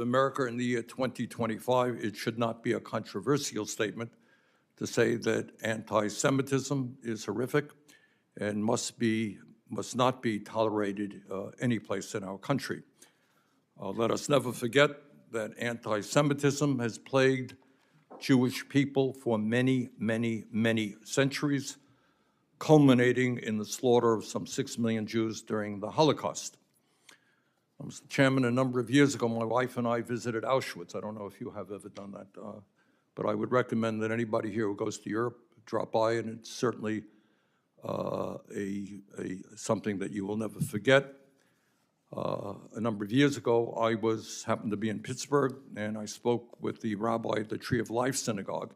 of America in the year 2025, it should not be a controversial statement to say that anti-Semitism is horrific and must not be tolerated any place in our country. Let us never forget that anti-Semitism has plagued Jewish people for many, many, many centuries, culminating in the slaughter of some 6 million Jews during the Holocaust. Mr. Chairman, a number of years ago, my wife and I visited Auschwitz. I don't know if you have ever done that, but I would recommend that anybody here who goes to Europe drop by, and it's certainly something that you will never forget. A number of years ago, I happened to be in Pittsburgh, and I spoke with the rabbi at the Tree of Life Synagogue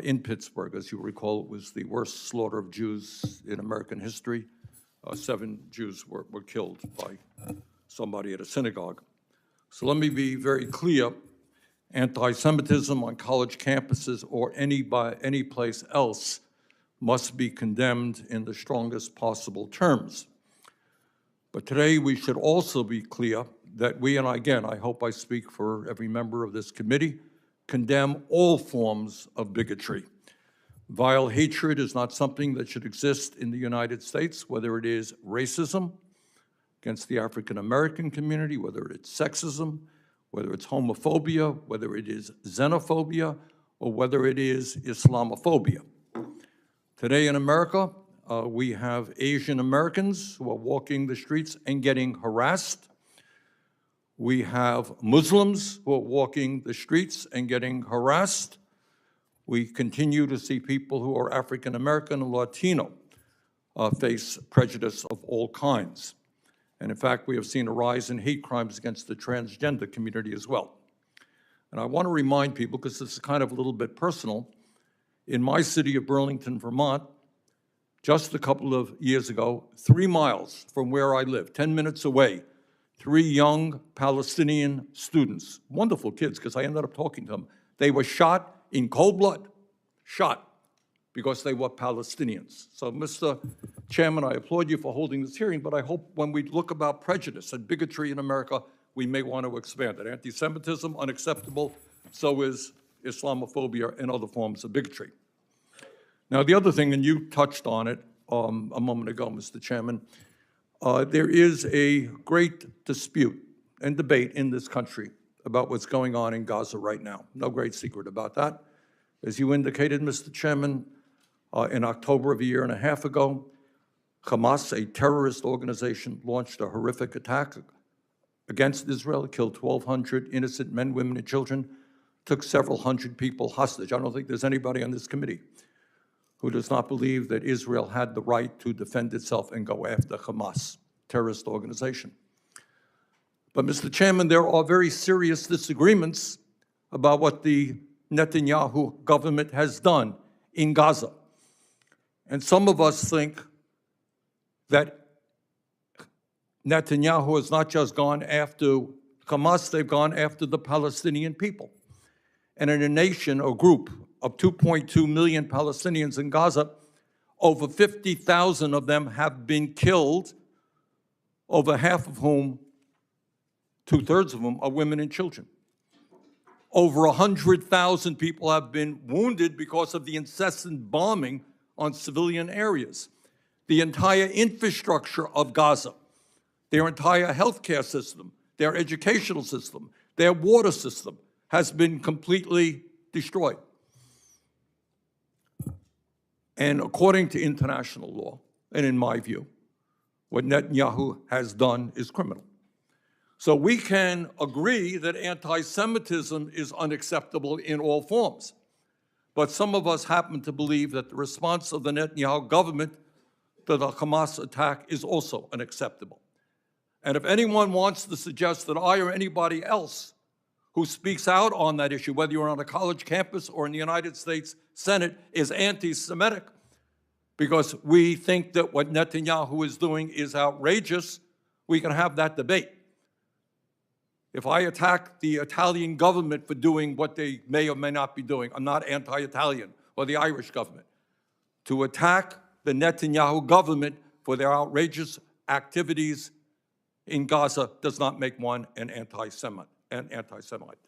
in Pittsburgh. As you recall, it was the worst slaughter of Jews in American history. 7 Jews were killed by somebody at a synagogue. So let me be very clear. Anti-Semitism on college campuses or any place else must be condemned in the strongest possible terms. But today we should also be clear that we, and again, I hope I speak for every member of this committee, condemn all forms of bigotry. Vile hatred is not something that should exist in the United States, whether it is racism against the African American community, whether it's sexism, whether it's homophobia, whether it is xenophobia, or whether it is Islamophobia. Today in America, we have Asian Americans who are walking the streets and getting harassed. We have Muslims who are walking the streets and getting harassed. We continue to see people who are African American and Latino face prejudice of all kinds. And in fact, we have seen a rise in hate crimes against the transgender community as well. And I want to remind people, because this is kind of a little bit personal, in my city of Burlington, Vermont, just a couple of years ago, 3 miles from where I live, 10 minutes away, 3 young Palestinian students, wonderful kids, because I ended up talking to them. They were shot in cold blood, shot because they were Palestinians. So, Mr. Chairman, I applaud you for holding this hearing, but I hope when we look about prejudice and bigotry in America, we may want to expand it. Anti-Semitism, unacceptable, so is Islamophobia and other forms of bigotry. Now, the other thing, and you touched on it a moment ago, Mr. Chairman, there is a great dispute and debate in this country about what's going on in Gaza right now. No great secret about that. As you indicated, Mr. Chairman, in October of a year and a half ago, Hamas, a terrorist organization, launched a horrific attack against Israel. It killed 1,200 innocent men, women, and children, took several hundred people hostage. I don't think there's anybody on this committee who does not believe that Israel had the right to defend itself and go after Hamas, terrorist organization. But, Mr. Chairman, there are very serious disagreements about what the Netanyahu government has done in Gaza. And some of us think that Netanyahu has not just gone after Hamas, they've gone after the Palestinian people. And in a nation or group of 2.2 million Palestinians in Gaza, over 50,000 of them have been killed, over half of whom, 2/3 of them, are women and children. Over 100,000 people have been wounded because of the incessant bombing on civilian areas. The entire infrastructure of Gaza, their entire healthcare system, their educational system, their water system has been completely destroyed. And according to international law, and in my view, what Netanyahu has done is criminal. So we can agree that anti-Semitism is unacceptable in all forms. But some of us happen to believe that the response of the Netanyahu government to the Hamas attack is also unacceptable. And if anyone wants to suggest that I or anybody else who speaks out on that issue, whether you're on a college campus or in the United States Senate, is anti-Semitic because we think that what Netanyahu is doing is outrageous, we can have that debate. If I attack the Italian government for doing what they may or may not be doing, I'm not anti-Italian, or the Irish government. To attack the Netanyahu government for their outrageous activities in Gaza does not make one an anti-Semite. and anti-Semite.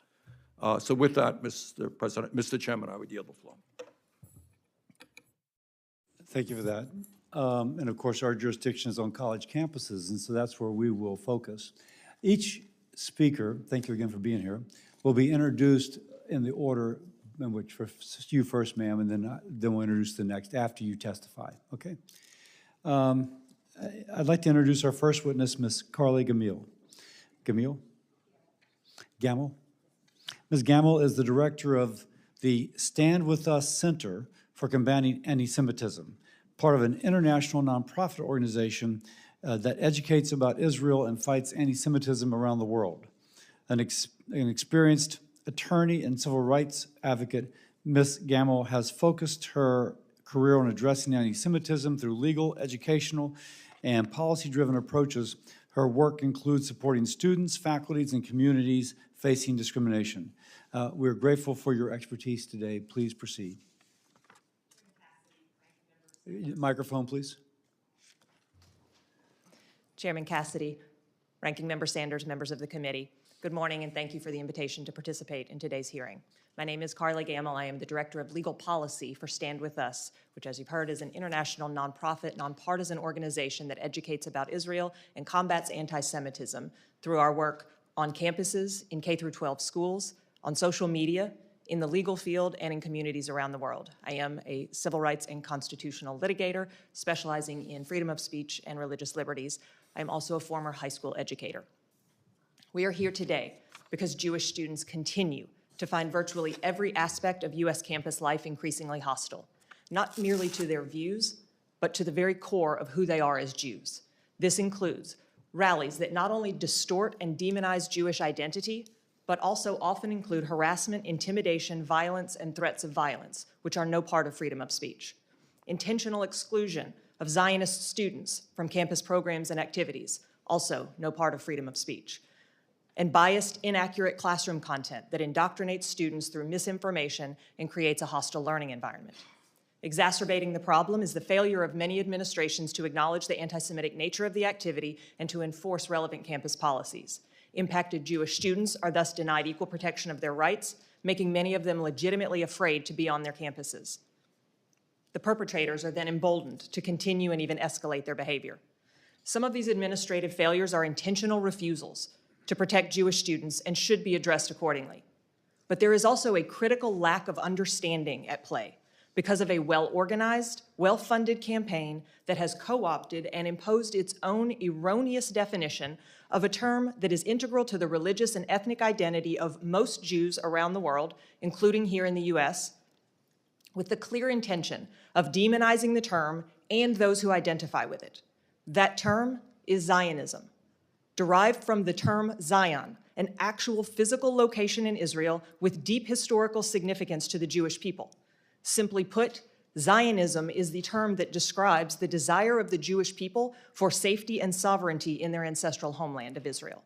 So with that, Mr. Chairman, I would yield the floor. Thank you for that. And of course, our jurisdiction is on college campuses, and so that's where we will focus. Each speaker, thank you again for being here, will be introduced in the order in which you first, ma'am, and then we'll introduce the next after you testify, okay? I'd like to introduce our first witness, Ms. Carly Gamil. Gamel? Ms. Gamel is the director of the Stand With Us Center for Combating Antisemitism, part of an international nonprofit organization that educates about Israel and fights anti-Semitism around the world. An experienced attorney and civil rights advocate, Ms. Gamel has focused her career on addressing anti-Semitism through legal, educational, and policy-driven approaches. Her work includes supporting students, faculties, and communities facing discrimination. We're grateful for your expertise today. Please proceed. Microphone, please. Chairman Cassidy, Ranking Member Sanders, members of the committee, good morning and thank you for the invitation to participate in today's hearing. My name is Carly Gamel. I am the Director of Legal Policy for Stand With Us, which, as you've heard, is an international nonprofit, nonpartisan organization that educates about Israel and combats anti-Semitism through our work on campuses, in K-12 schools, on social media, in the legal field, and in communities around the world. I am a civil rights and constitutional litigator specializing in freedom of speech and religious liberties. I am also a former high school educator. We are here today because Jewish students continue to find virtually every aspect of U.S. campus life increasingly hostile, not merely to their views, but to the very core of who they are as Jews. This includes rallies that not only distort and demonize Jewish identity, but also often include harassment, intimidation, violence, and threats of violence, which are no part of freedom of speech. Intentional exclusion of Zionist students from campus programs and activities, also no part of freedom of speech. And biased, inaccurate classroom content that indoctrinates students through misinformation and creates a hostile learning environment. Exacerbating the problem is the failure of many administrations to acknowledge the anti-Semitic nature of the activity and to enforce relevant campus policies. Impacted Jewish students are thus denied equal protection of their rights, making many of them legitimately afraid to be on their campuses. The perpetrators are then emboldened to continue and even escalate their behavior. Some of these administrative failures are intentional refusals to protect Jewish students and should be addressed accordingly. But there is also a critical lack of understanding at play because of a well-organized, well-funded campaign that has co-opted and imposed its own erroneous definition of a term that is integral to the religious and ethnic identity of most Jews around the world, including here in the U.S., with the clear intention of demonizing the term and those who identify with it. That term is Zionism, derived from the term Zion, an actual physical location in Israel with deep historical significance to the Jewish people. Simply put, Zionism is the term that describes the desire of the Jewish people for safety and sovereignty in their ancestral homeland of Israel.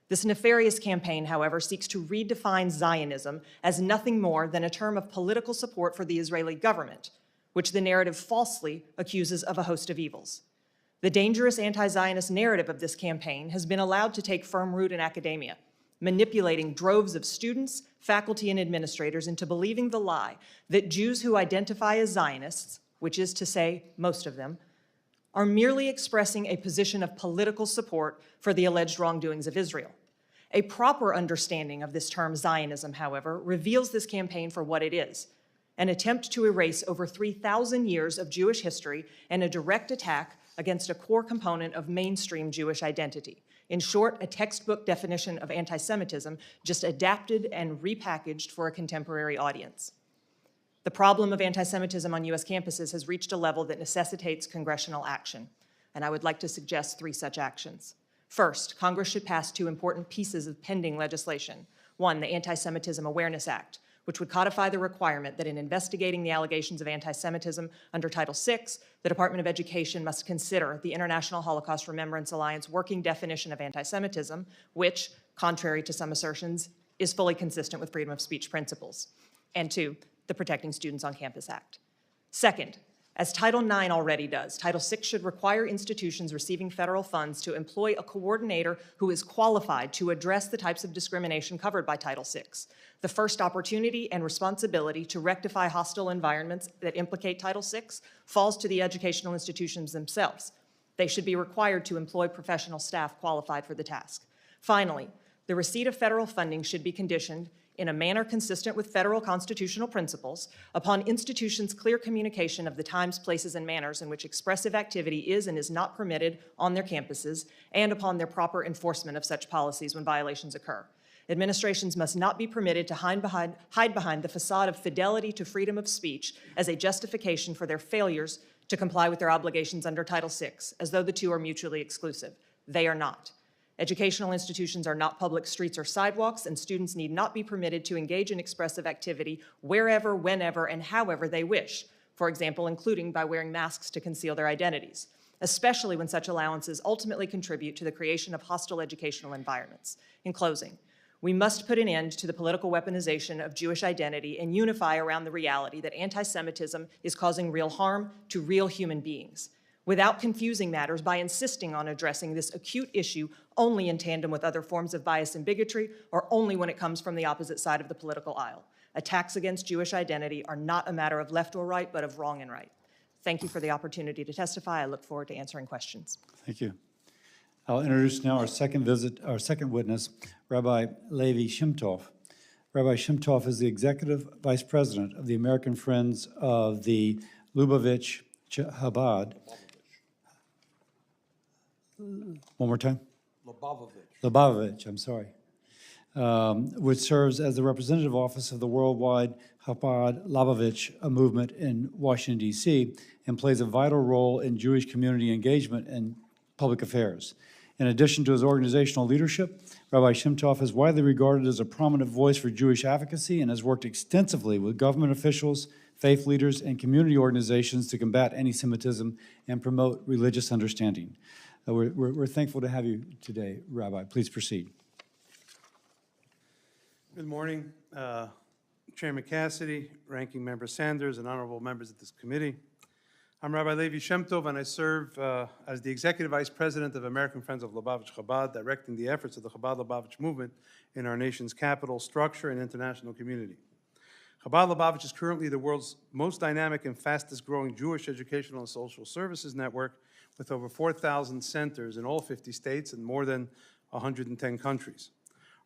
This nefarious campaign, however, seeks to redefine Zionism as nothing more than a term of political support for the Israeli government, which the narrative falsely accuses of a host of evils. The dangerous anti-Zionist narrative of this campaign has been allowed to take firm root in academia, manipulating droves of students, faculty, and administrators into believing the lie that Jews who identify as Zionists, which is to say most of them, are merely expressing a position of political support for the alleged wrongdoings of Israel. A proper understanding of this term Zionism, however, reveals this campaign for what it is: an attempt to erase over 3,000 years of Jewish history and a direct attack against a core component of mainstream Jewish identity. In short, a textbook definition of anti-Semitism, just adapted and repackaged for a contemporary audience. The problem of anti-Semitism on U.S. campuses has reached a level that necessitates congressional action, and I would like to suggest 3 such actions. First, Congress should pass 2 important pieces of pending legislation. One, the Anti-Semitism Awareness Act, which would codify the requirement that in investigating the allegations of anti-Semitism under Title VI, the Department of Education must consider the International Holocaust Remembrance Alliance working definition of anti-Semitism, which, contrary to some assertions, is fully consistent with freedom of speech principles. And 2, the Protecting Students on Campus Act. Second, as Title IX already does. Title VI should require institutions receiving federal funds to employ a coordinator who is qualified to address the types of discrimination covered by Title VI. The first opportunity and responsibility to rectify hostile environments that implicate Title VI falls to the educational institutions themselves. They should be required to employ professional staff qualified for the task. Finally, the receipt of federal funding should be conditioned in a manner consistent with federal constitutional principles upon institutions' clear communication of the times, places, and manners in which expressive activity is and is not permitted on their campuses, and upon their proper enforcement of such policies when violations occur. Administrations must not be permitted to hide behind the facade of fidelity to freedom of speech as a justification for their failures to comply with their obligations under Title VI, as though the two are mutually exclusive. They are not. Educational institutions are not public streets or sidewalks, and students need not be permitted to engage in expressive activity wherever, whenever, and however they wish, for example, including by wearing masks to conceal their identities, especially when such allowances ultimately contribute to the creation of hostile educational environments. In closing, we must put an end to the political weaponization of Jewish identity and unify around the reality that anti-Semitism is causing real harm to real human beings, without confusing matters by insisting on addressing this acute issue only in tandem with other forms of bias and bigotry, or only when it comes from the opposite side of the political aisle. Attacks against Jewish identity are not a matter of left or right, but of wrong and right. Thank you for the opportunity to testify. I look forward to answering questions. Thank you. I'll introduce now our second witness, Rabbi Levi Shimtov. Rabbi Shimtov is the Executive Vice President of the American Friends of the Lubavitch Chabad. One more time? Lubavitch, I'm sorry. Which serves as the representative office of the worldwide Chabad Lubavitch movement in Washington, D.C., and plays a vital role in Jewish community engagement and public affairs. In addition to his organizational leadership, Rabbi Shimtov is widely regarded as a prominent voice for Jewish advocacy and has worked extensively with government officials, faith leaders, and community organizations to combat anti-Semitism and promote religious understanding. We're thankful to have you today, Rabbi. Please proceed. Good morning, Chairman Cassidy, Ranking Member Sanders, and honorable members of this committee. I'm Rabbi Levi Shemtov, and I serve as the Executive Vice President of American Friends of Lubavitch Chabad, directing the efforts of the Chabad Lubavitch movement in our nation's capital, structure, and international community. Chabad Lubavitch is currently the world's most dynamic and fastest growing Jewish educational and social services network, with over 4,000 centers in all 50 states and more than 110 countries.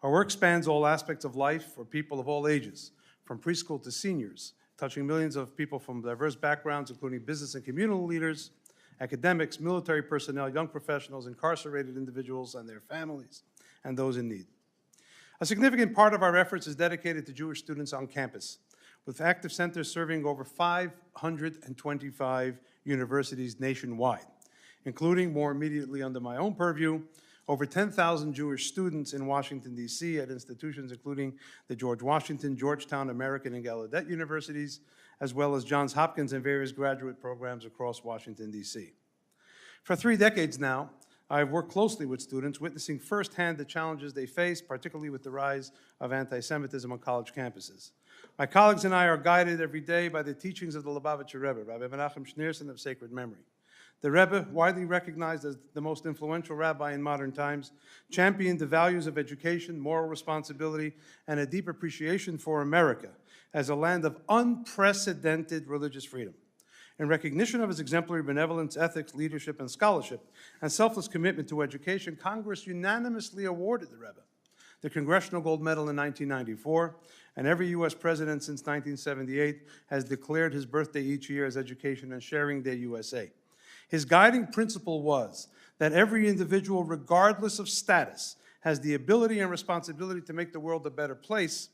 Our work spans all aspects of life for people of all ages, from preschool to seniors, touching millions of people from diverse backgrounds, including business and communal leaders, academics, military personnel, young professionals, incarcerated individuals and their families, and those in need. A significant part of our efforts is dedicated to Jewish students on campus, with active centers serving over 525 universities nationwide, including, more immediately under my own purview, over 10,000 Jewish students in Washington, D.C. at institutions including the George Washington, Georgetown, American, and Gallaudet universities, as well as Johns Hopkins and various graduate programs across Washington, D.C. For 3 decades now, I've worked closely with students, witnessing firsthand the challenges they face, particularly with the rise of anti-Semitism on college campuses. My colleagues and I are guided every day by the teachings of the Lubavitcher Rebbe, Rabbi Menachem Schneerson of sacred memory. The Rebbe, widely recognized as the most influential rabbi in modern times, championed the values of education, moral responsibility, and a deep appreciation for America as a land of unprecedented religious freedom. In recognition of his exemplary benevolence, ethics, leadership, and scholarship, and selfless commitment to education, Congress unanimously awarded the Rebbe the Congressional Gold Medal in 1994, and every U.S. president since 1978 has declared his birthday each year as Education and Sharing Day USA. His guiding principle was that every individual, regardless of status, has the ability and responsibility to make the world a better place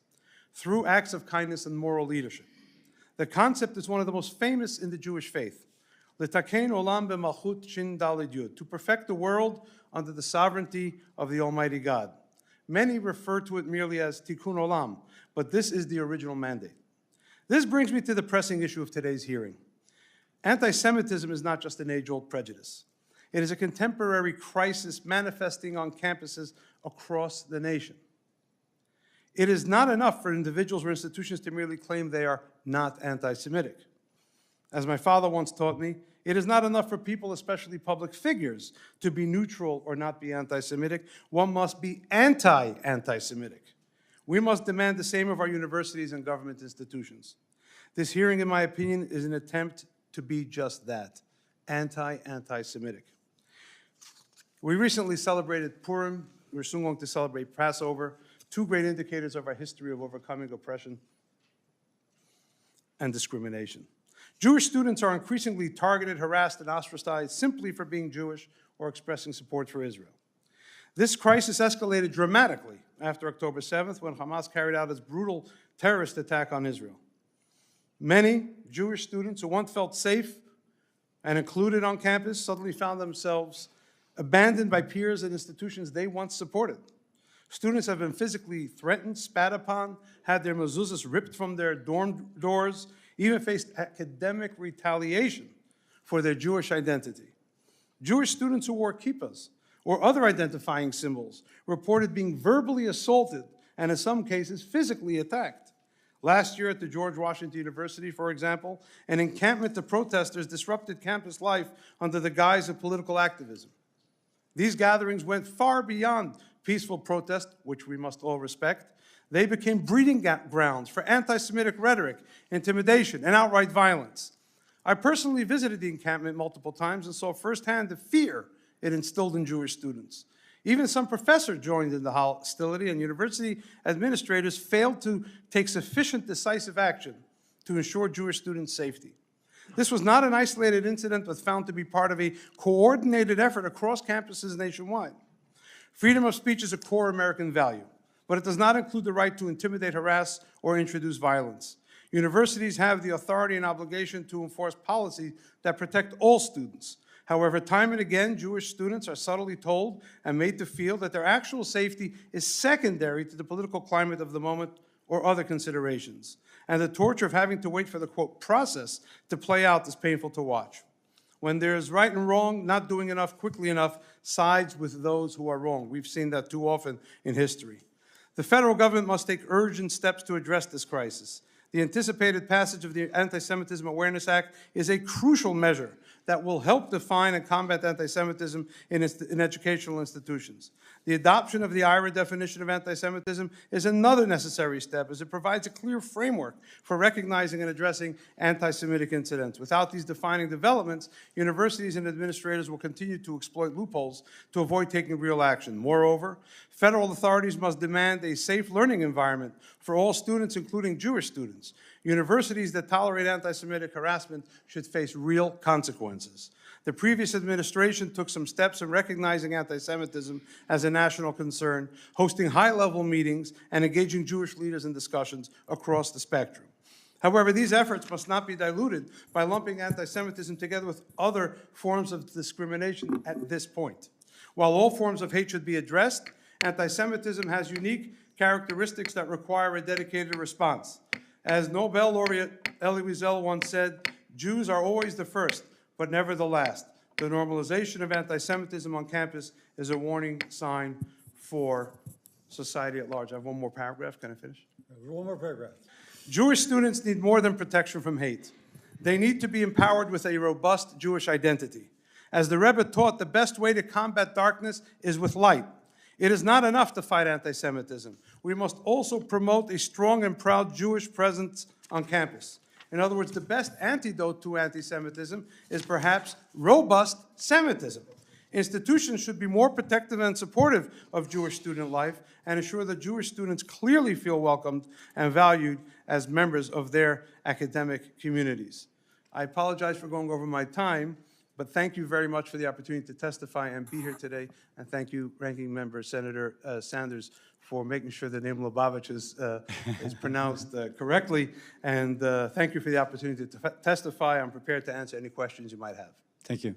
through acts of kindness and moral leadership. The concept is one of the most famous in the Jewish faith. L'taken olam b'malchut shin daled yud, to perfect the world under the sovereignty of the Almighty God. Many refer to it merely as tikkun olam, but this is the original mandate. This brings me to the pressing issue of today's hearing. Anti-Semitism is not just an age-old prejudice. It is a contemporary crisis manifesting on campuses across the nation. It is not enough for individuals or institutions to merely claim they are not anti-Semitic. As my father once taught me, it is not enough for people, especially public figures, to be neutral or not be anti-Semitic. One must be anti-anti-Semitic. We must demand the same of our universities and government institutions. This hearing, in my opinion, is an attempt to be just that, anti-Semitic. We recently celebrated Purim. We're soon going to celebrate Passover, two great indicators of our history of overcoming oppression and discrimination. Jewish students are increasingly targeted, harassed, and ostracized simply for being Jewish or expressing support for Israel. This crisis escalated dramatically after October 7th, when Hamas carried out its brutal terrorist attack on Israel. Many Jewish students who once felt safe and included on campus suddenly found themselves abandoned by peers and institutions they once supported. Students have been physically threatened, spat upon, had their mezuzahs ripped from their dorm doors, even faced academic retaliation for their Jewish identity. Jewish students who wore kippahs or other identifying symbols reported being verbally assaulted and in some cases physically attacked. Last year at the George Washington University, for example, an encampment of protesters disrupted campus life under the guise of political activism. These gatherings went far beyond peaceful protest, which we must all respect. They became breeding grounds for anti-Semitic rhetoric, intimidation, and outright violence. I personally visited the encampment multiple times and saw firsthand the fear it instilled in Jewish students. Even some professors joined in the hostility, and university administrators failed to take sufficient decisive action to ensure Jewish students' safety. This was not an isolated incident, but found to be part of a coordinated effort across campuses nationwide. Freedom of speech is a core American value, but it does not include the right to intimidate, harass, or introduce violence. Universities have the authority and obligation to enforce policies that protect all students. However, time and again, Jewish students are subtly told and made to feel that their actual safety is secondary to the political climate of the moment or other considerations. And the torture of having to wait for the, quote, process to play out is painful to watch. When there is right and wrong, not doing enough quickly enough sides with those who are wrong. We've seen that too often in history. The federal government must take urgent steps to address this crisis. The anticipated passage of the Anti-Semitism Awareness Act is a crucial measure that will help define and combat anti-Semitism in educational institutions. The adoption of the IRA definition of anti-Semitism is another necessary step, as it provides a clear framework for recognizing and addressing anti-Semitic incidents. Without these defining developments, universities and administrators will continue to exploit loopholes to avoid taking real action. Moreover, federal authorities must demand a safe learning environment for all students, including Jewish students. Universities that tolerate anti-Semitic harassment should face real consequences. The previous administration took some steps in recognizing anti-Semitism as a national concern, hosting high-level meetings and engaging Jewish leaders in discussions across the spectrum. However, these efforts must not be diluted by lumping anti-Semitism together with other forms of discrimination at this point. While all forms of hate should be addressed, anti-Semitism has unique characteristics that require a dedicated response. As Nobel laureate Elie Wiesel once said, Jews are always the first, but never the last. The normalization of anti-Semitism on campus is a warning sign for society at large. I have one more paragraph. Can I finish? One more paragraph. Jewish students need more than protection from hate. They need to be empowered with a robust Jewish identity. As the Rebbe taught, the best way to combat darkness is with light. It is not enough to fight anti-Semitism. We must also promote a strong and proud Jewish presence on campus. In other words, the best antidote to anti-Semitism is perhaps robust Semitism. Institutions should be more protective and supportive of Jewish student life and ensure that Jewish students clearly feel welcomed and valued as members of their academic communities. I apologize for going over my time, but thank you very much for the opportunity to testify and be here today. And thank you, Ranking Member Senator Sanders, for making sure the name Lubavitch is pronounced correctly. And thank you for the opportunity to testify. I'm prepared to answer any questions you might have. Thank you.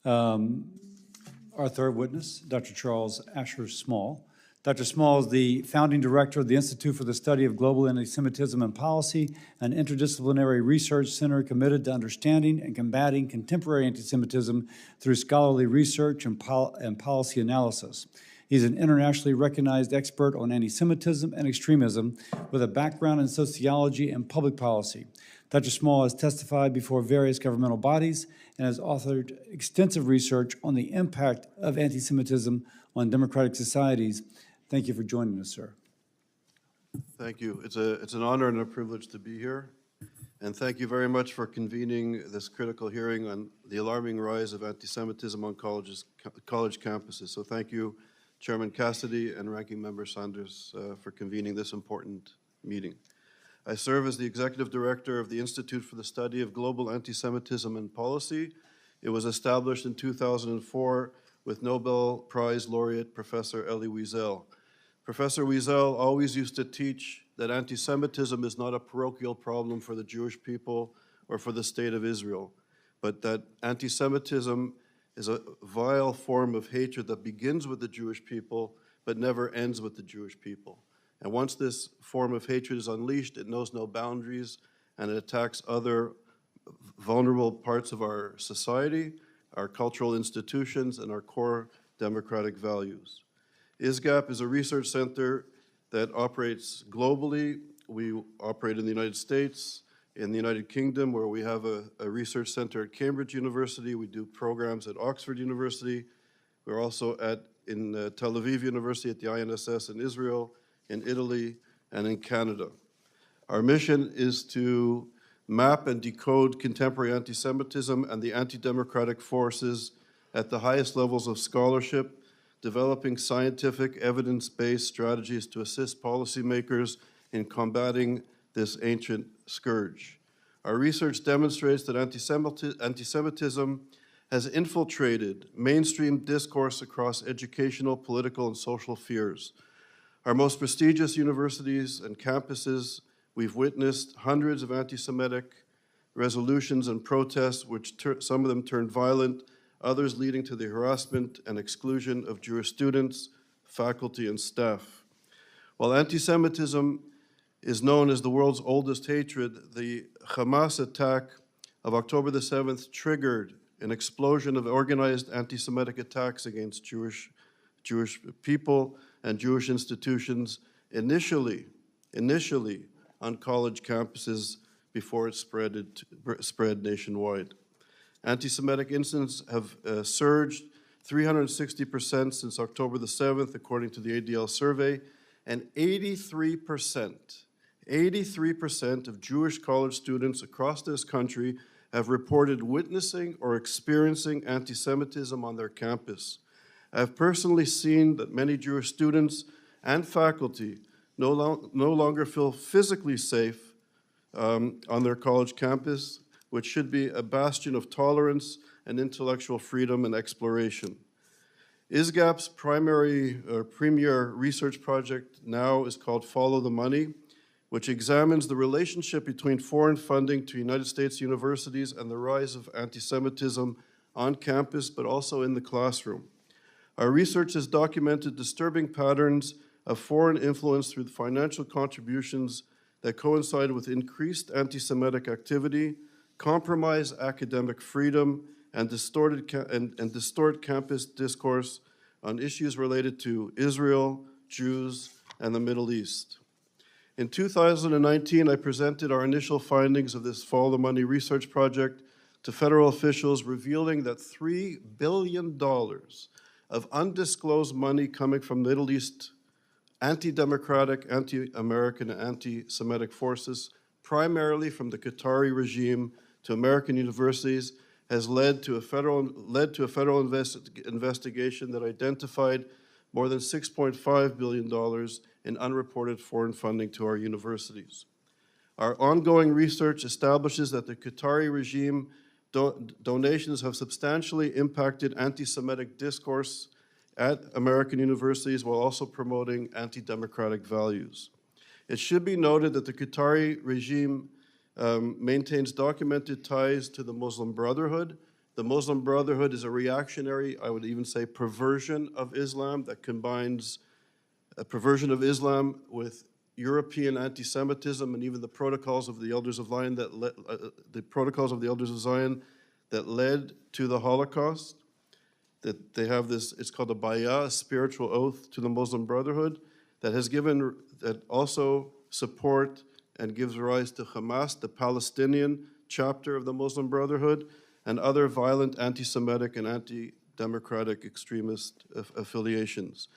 Our third witness, Dr. Charles Asher Small. Dr. Small is the founding director of the Institute for the Study of Global Anti-Semitism and Policy, an interdisciplinary research center committed to understanding and combating contemporary anti-Semitism through scholarly research and policy analysis. He's an internationally recognized expert on anti-Semitism and extremism with a background in sociology and public policy. Dr. Small has testified before various governmental bodies and has authored extensive research on the impact of anti-Semitism on democratic societies. Thank you for joining us, sir. Thank you. It's an honor and a privilege to be here. And thank you very much for convening this critical hearing on the alarming rise of anti-Semitism on college campuses. So thank you, Chairman Cassidy and Ranking Member Sanders, for convening this important meeting. I serve as the Executive Director of the Institute for the Study of Global Anti-Semitism and Policy. It was established in 2004 with Nobel Prize laureate Professor Elie Wiesel. Professor Wiesel always used to teach that anti-Semitism is not a parochial problem for the Jewish people or for the state of Israel, but that anti-Semitism is a vile form of hatred that begins with the Jewish people but never ends with the Jewish people. And once this form of hatred is unleashed, it knows no boundaries and it attacks other vulnerable parts of our society, our cultural institutions, and our core democratic values. ISGAP is a research center that operates globally. We operate in the United States, in the United Kingdom, where we have a research center at Cambridge University. We do programs at Oxford University. We're also in Tel Aviv University at the INSS in Israel, in Italy, and in Canada. Our mission is to map and decode contemporary anti-Semitism and the anti-democratic forces at the highest levels of scholarship, developing scientific, evidence-based strategies to assist policymakers in combating this ancient scourge. Our research demonstrates that anti-Semitism has infiltrated mainstream discourse across educational, political, and social spheres. Our most prestigious universities and campuses, we've witnessed hundreds of anti-Semitic resolutions and protests, which some of them turned violent, others leading to the harassment and exclusion of Jewish students, faculty, and staff. While anti-Semitism is known as the world's oldest hatred, the Hamas attack of October the 7th triggered an explosion of organized anti-Semitic attacks against Jewish people and Jewish institutions, initially on college campuses before it spread nationwide. Anti-Semitic incidents have surged 360% since October the 7th, according to the ADL survey, and 83% of Jewish college students across this country have reported witnessing or experiencing anti-Semitism on their campus. I have personally seen that many Jewish students and faculty no longer feel physically safe on their college campus, which should be a bastion of tolerance and intellectual freedom and exploration. ISGAP's premier research project now is called Follow the Money, which examines the relationship between foreign funding to United States universities and the rise of anti-Semitism on campus, but also in the classroom. Our research has documented disturbing patterns of foreign influence through financial contributions that coincide with increased anti-Semitic activity, compromise academic freedom, and distort campus discourse on issues related to Israel, Jews, and the Middle East. In 2019, I presented our initial findings of this Follow the Money research project to federal officials, revealing that $3 billion of undisclosed money coming from Middle East anti-democratic, anti-American, and anti-Semitic forces, primarily from the Qatari regime to American universities, has led to a federal investigation that identified more than $6.5 billion in unreported foreign funding to our universities. Our ongoing research establishes that the Qatari regime donations have substantially impacted anti-Semitic discourse at American universities while also promoting anti-democratic values. It should be noted that the Qatari regime maintains documented ties to the Muslim Brotherhood. The Muslim Brotherhood is a reactionary, I would even say, perversion of Islam that combines a perversion of Islam with European anti-Semitism and even the protocols of the Elders of Zion that led to the Holocaust. that they have this, it's called a bayah, a spiritual oath to the Muslim Brotherhood, that also support and gives rise to Hamas, the Palestinian chapter of the Muslim Brotherhood, and other violent anti-Semitic and anti-democratic extremist affiliations.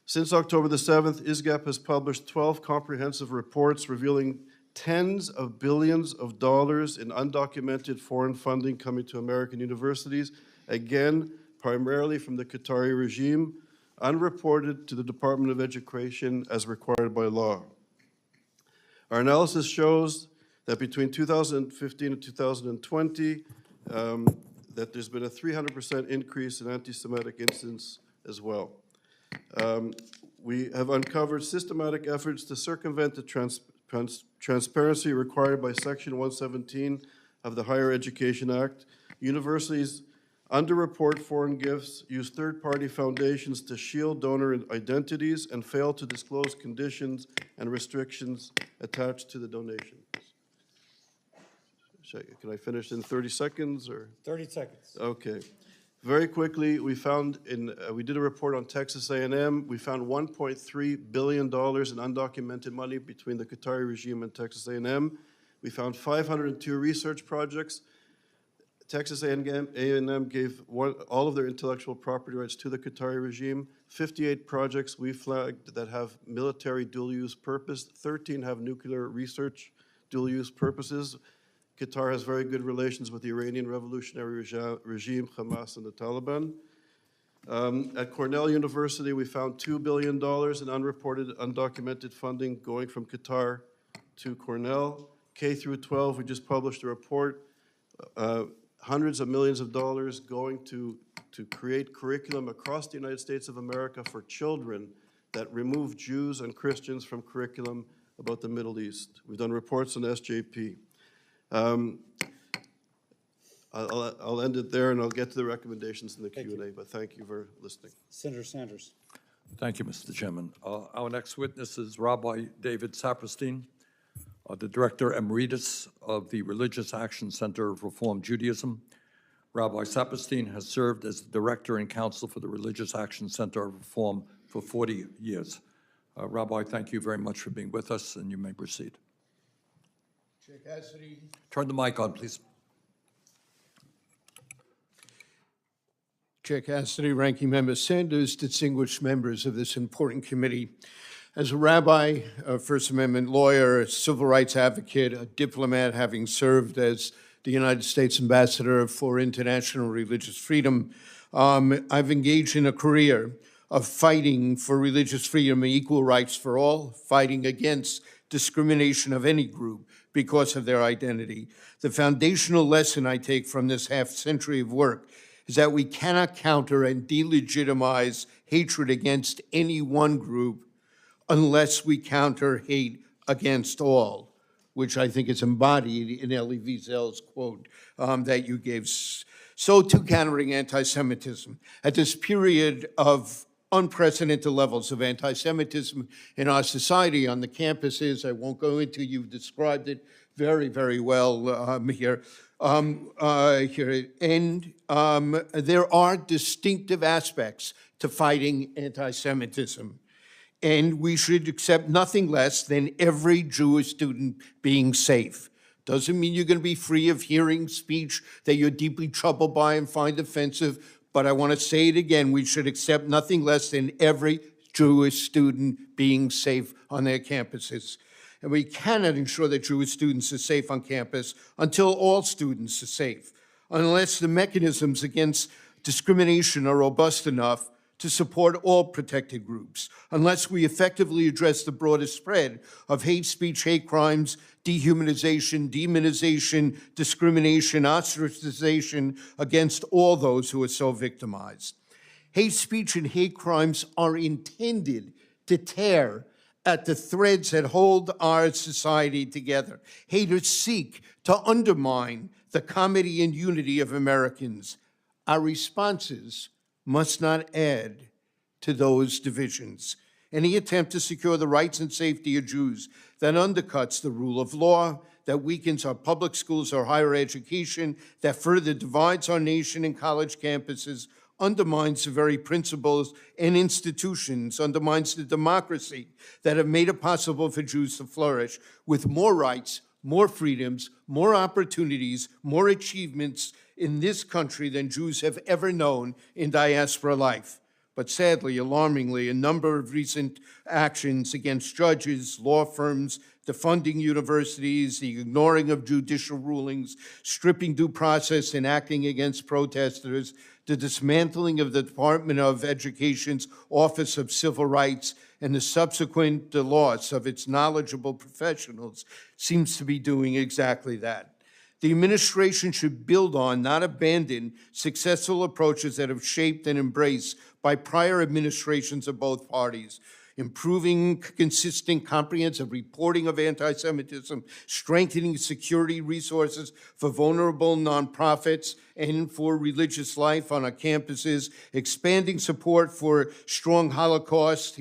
Since October the 7th, ISGAP has published 12 comprehensive reports revealing tens of billions of dollars in undocumented foreign funding coming to American universities, again, primarily from the Qatari regime, unreported to the Department of Education as required by law. Our analysis shows that between 2015 and 2020, that there's been a 300% increase in anti-Semitic incidents as well. We have uncovered systematic efforts to circumvent the transparency required by Section 117 of the Higher Education Act. Universities underreport foreign gifts, use third-party foundations to shield donor identities, and fail to disclose conditions and restrictions attached to the donations. Can I finish in 30 seconds or? 30 seconds. Okay. Very quickly, we found we did a report on Texas A&M. We found $1.3 billion in undocumented money between the Qatari regime and Texas A&M. We found 502 research projects. Texas A&M gave all of their intellectual property rights to the Qatari regime. 58 projects we flagged that have military dual-use purpose. 13 have nuclear research dual-use purposes. Qatar has very good relations with the Iranian Revolutionary Regime, Hamas, and the Taliban. At Cornell University, we found $2 billion in unreported, undocumented funding going from Qatar to Cornell. K through 12, we just published a report, hundreds of millions of dollars going to create curriculum across the United States of America for children that remove Jews and Christians from curriculum about the Middle East. We've done reports on SJP. I'll end it there, and I'll get to the recommendations in the Q&A, but thank you for listening. Senator Sanders. Thank you, Mr. Chairman. Our next witness is Rabbi David Saperstein, the Director Emeritus of the Religious Action Center of Reform Judaism. Rabbi Saperstein has served as the Director and Counsel for the Religious Action Center of Reform for 40 years. Rabbi, thank you very much for being with us, and you may proceed. Chair Cassidy. Turn the mic on, please. Chair Cassidy, Ranking Member Sanders, distinguished members of this important committee. As a rabbi, a First Amendment lawyer, a civil rights advocate, a diplomat, having served as the United States Ambassador for International Religious Freedom, I've engaged in a career of fighting for religious freedom and equal rights for all, fighting against discrimination of any group because of their identity. The foundational lesson I take from this half-century of work is that we cannot counter and delegitimize hatred against any one group unless we counter hate against all, which I think is embodied in Elie Wiesel's quote that you gave. So too countering anti-Semitism. At this period of unprecedented levels of anti-Semitism in our society on the campuses, I won't go into, you've described it very, very well here. There are distinctive aspects to fighting anti-Semitism, and we should accept nothing less than every Jewish student being safe. Doesn't mean you're going to be free of hearing speech that you're deeply troubled by and find offensive, but I want to say it again, we should accept nothing less than every Jewish student being safe on their campuses. And we cannot ensure that Jewish students are safe on campus until all students are safe, unless the mechanisms against discrimination are robust enough to support all protected groups, unless we effectively address the broader spread of hate speech, hate crimes, dehumanization, demonization, discrimination, ostracization against all those who are so victimized. Hate speech and hate crimes are intended to tear at the threads that hold our society together. Haters seek to undermine the comity and unity of Americans. Our responses must not add to those divisions. Any attempt to secure the rights and safety of Jews that undercuts the rule of law, that weakens our public schools or higher education, that further divides our nation and college campuses, undermines the very principles and institutions, undermines the democracy that have made it possible for Jews to flourish with more rights, more freedoms, more opportunities, more achievements in this country than Jews have ever known in diaspora life. But sadly, alarmingly, a number of recent actions against judges, law firms, defunding universities, the ignoring of judicial rulings, stripping due process and acting against protesters, the dismantling of the Department of Education's Office of Civil Rights, and the subsequent loss of its knowledgeable professionals seems to be doing exactly that. The administration should build on, not abandon, successful approaches that have shaped and embraced by prior administrations of both parties, improving consistent, comprehensive reporting of anti-Semitism, strengthening security resources for vulnerable nonprofits and for religious life on our campuses, expanding support for strong Holocaust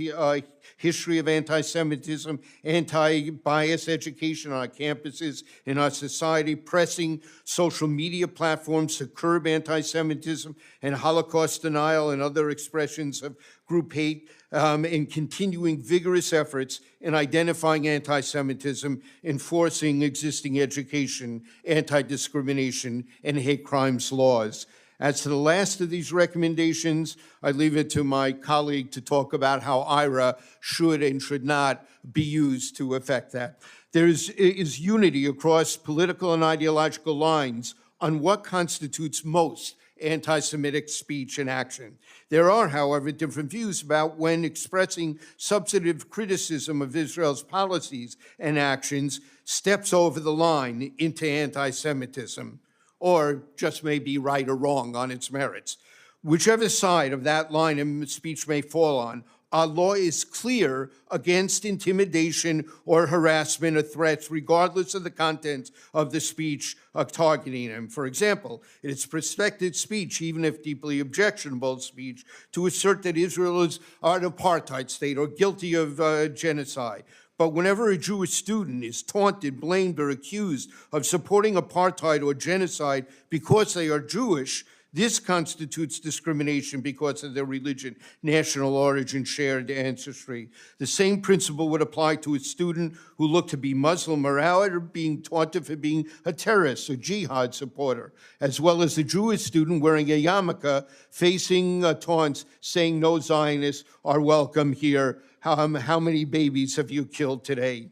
history of anti-Semitism, anti-bias education on our campuses, in our society, pressing social media platforms to curb anti-Semitism and Holocaust denial and other expressions of group hate, and continuing vigorous efforts in identifying anti-Semitism, enforcing existing education, anti-discrimination, and hate crimes laws. As to the last of these recommendations, I leave it to my colleague to talk about how IRA should and should not be used to affect that. There is unity across political and ideological lines on what constitutes most anti-Semitic speech and action. There are, however, different views about when expressing substantive criticism of Israel's policies and actions steps over the line into anti-Semitism, or just may be right or wrong on its merits. Whichever side of that line of speech may fall on, our law is clear against intimidation or harassment or threats, regardless of the content of the speech targeting them. For example, it is protected speech, even if deeply objectionable speech, to assert that Israel is an apartheid state or guilty of genocide. But whenever a Jewish student is taunted, blamed, or accused of supporting apartheid or genocide because they are Jewish, this constitutes discrimination because of their religion, national origin, shared ancestry. The same principle would apply to a student who looked to be Muslim or Arab, or being taunted for being a terrorist or jihad supporter, as well as a Jewish student wearing a yarmulke facing taunts saying no Zionists are welcome here. How many babies have you killed today?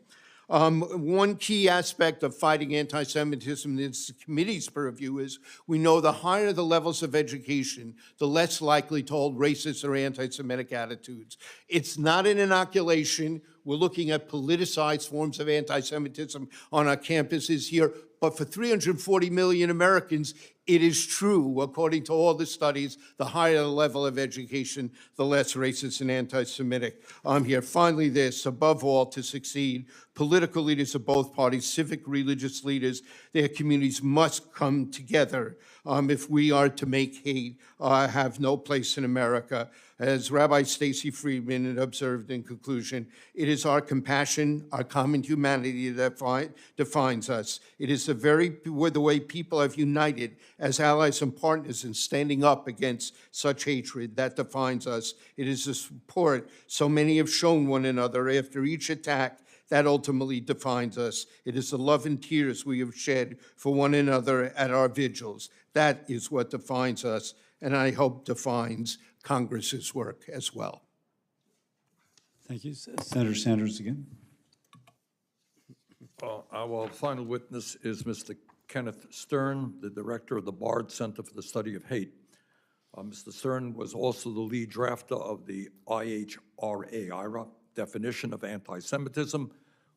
One key aspect of fighting anti-Semitism in this committee's purview is we know the higher the levels of education, the less likely to hold racist or anti-Semitic attitudes. It's not an inoculation. We're looking at politicized forms of anti-Semitism on our campuses here, but for 340 million Americans, it is true, according to all the studies, the higher the level of education, the less racist and anti-Semitic. Here, finally this, above all, to succeed, political leaders of both parties, civic, religious leaders, their communities must come together if we are to make hate have no place in America. As Rabbi Stacy Friedman had observed in conclusion, it is our compassion, our common humanity that defines us. It is the way people have united as allies and partners in standing up against such hatred that defines us. It is the support so many have shown one another after each attack that ultimately defines us. It is the love and tears we have shed for one another at our vigils. That is what defines us, and I hope defines Congress's work as well. Thank you. Senator Sanders again. Our final witness is Mr. Kenneth Stern, the director of the Bard Center for the Study of Hate. Mr. Stern was also the lead drafter of the IRA definition of anti-Semitism,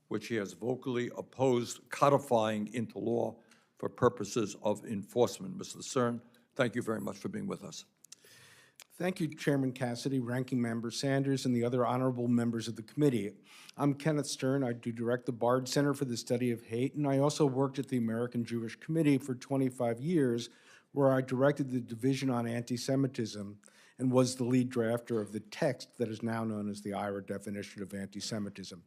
which he has vocally opposed codifying into law for purposes of enforcement. Mr. Stern, thank you very much for being with us. Thank you, Chairman Cassidy, Ranking Member Sanders, and the other honorable members of the committee. I'm Kenneth Stern. I do direct the Bard Center for the Study of Hate, and I also worked at the American Jewish Committee for 25 years, where I directed the Division on Anti-Semitism and was the lead drafter of the text that is now known as the IRA definition of anti-Semitism.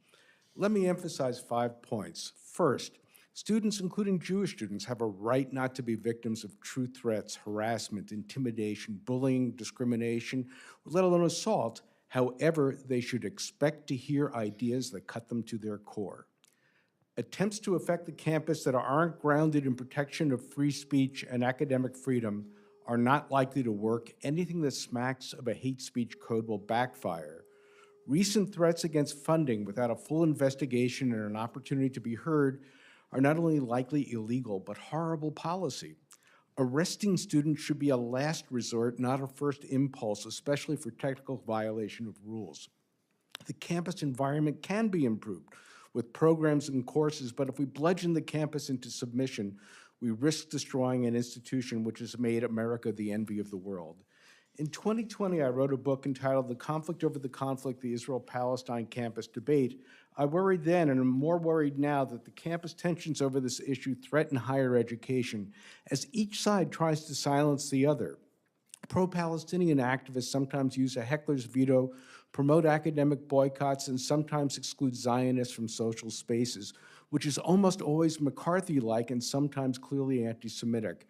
Let me emphasize 5 points. First, Students, including Jewish students, have a right not to be victims of true threats, harassment, intimidation, bullying, discrimination, let alone assault. However, they should expect to hear ideas that cut them to their core. Attempts to affect the campus that aren't grounded in protection of free speech and academic freedom are not likely to work. Anything that smacks of a hate speech code will backfire. Recent threats against funding without a full investigation and an opportunity to be heard are not only likely illegal, but horrible policy. Arresting students should be a last resort, not a first impulse, especially for technical violation of rules. The campus environment can be improved with programs and courses, but if we bludgeon the campus into submission, we risk destroying an institution which has made America the envy of the world. In 2020, I wrote a book entitled The Conflict Over the Conflict, the Israel-Palestine Campus Debate. I worried then, and I'm more worried now, that the campus tensions over this issue threaten higher education as each side tries to silence the other. Pro-Palestinian activists sometimes use a heckler's veto, promote academic boycotts, and sometimes exclude Zionists from social spaces, which is almost always McCarthy-like and sometimes clearly anti-Semitic.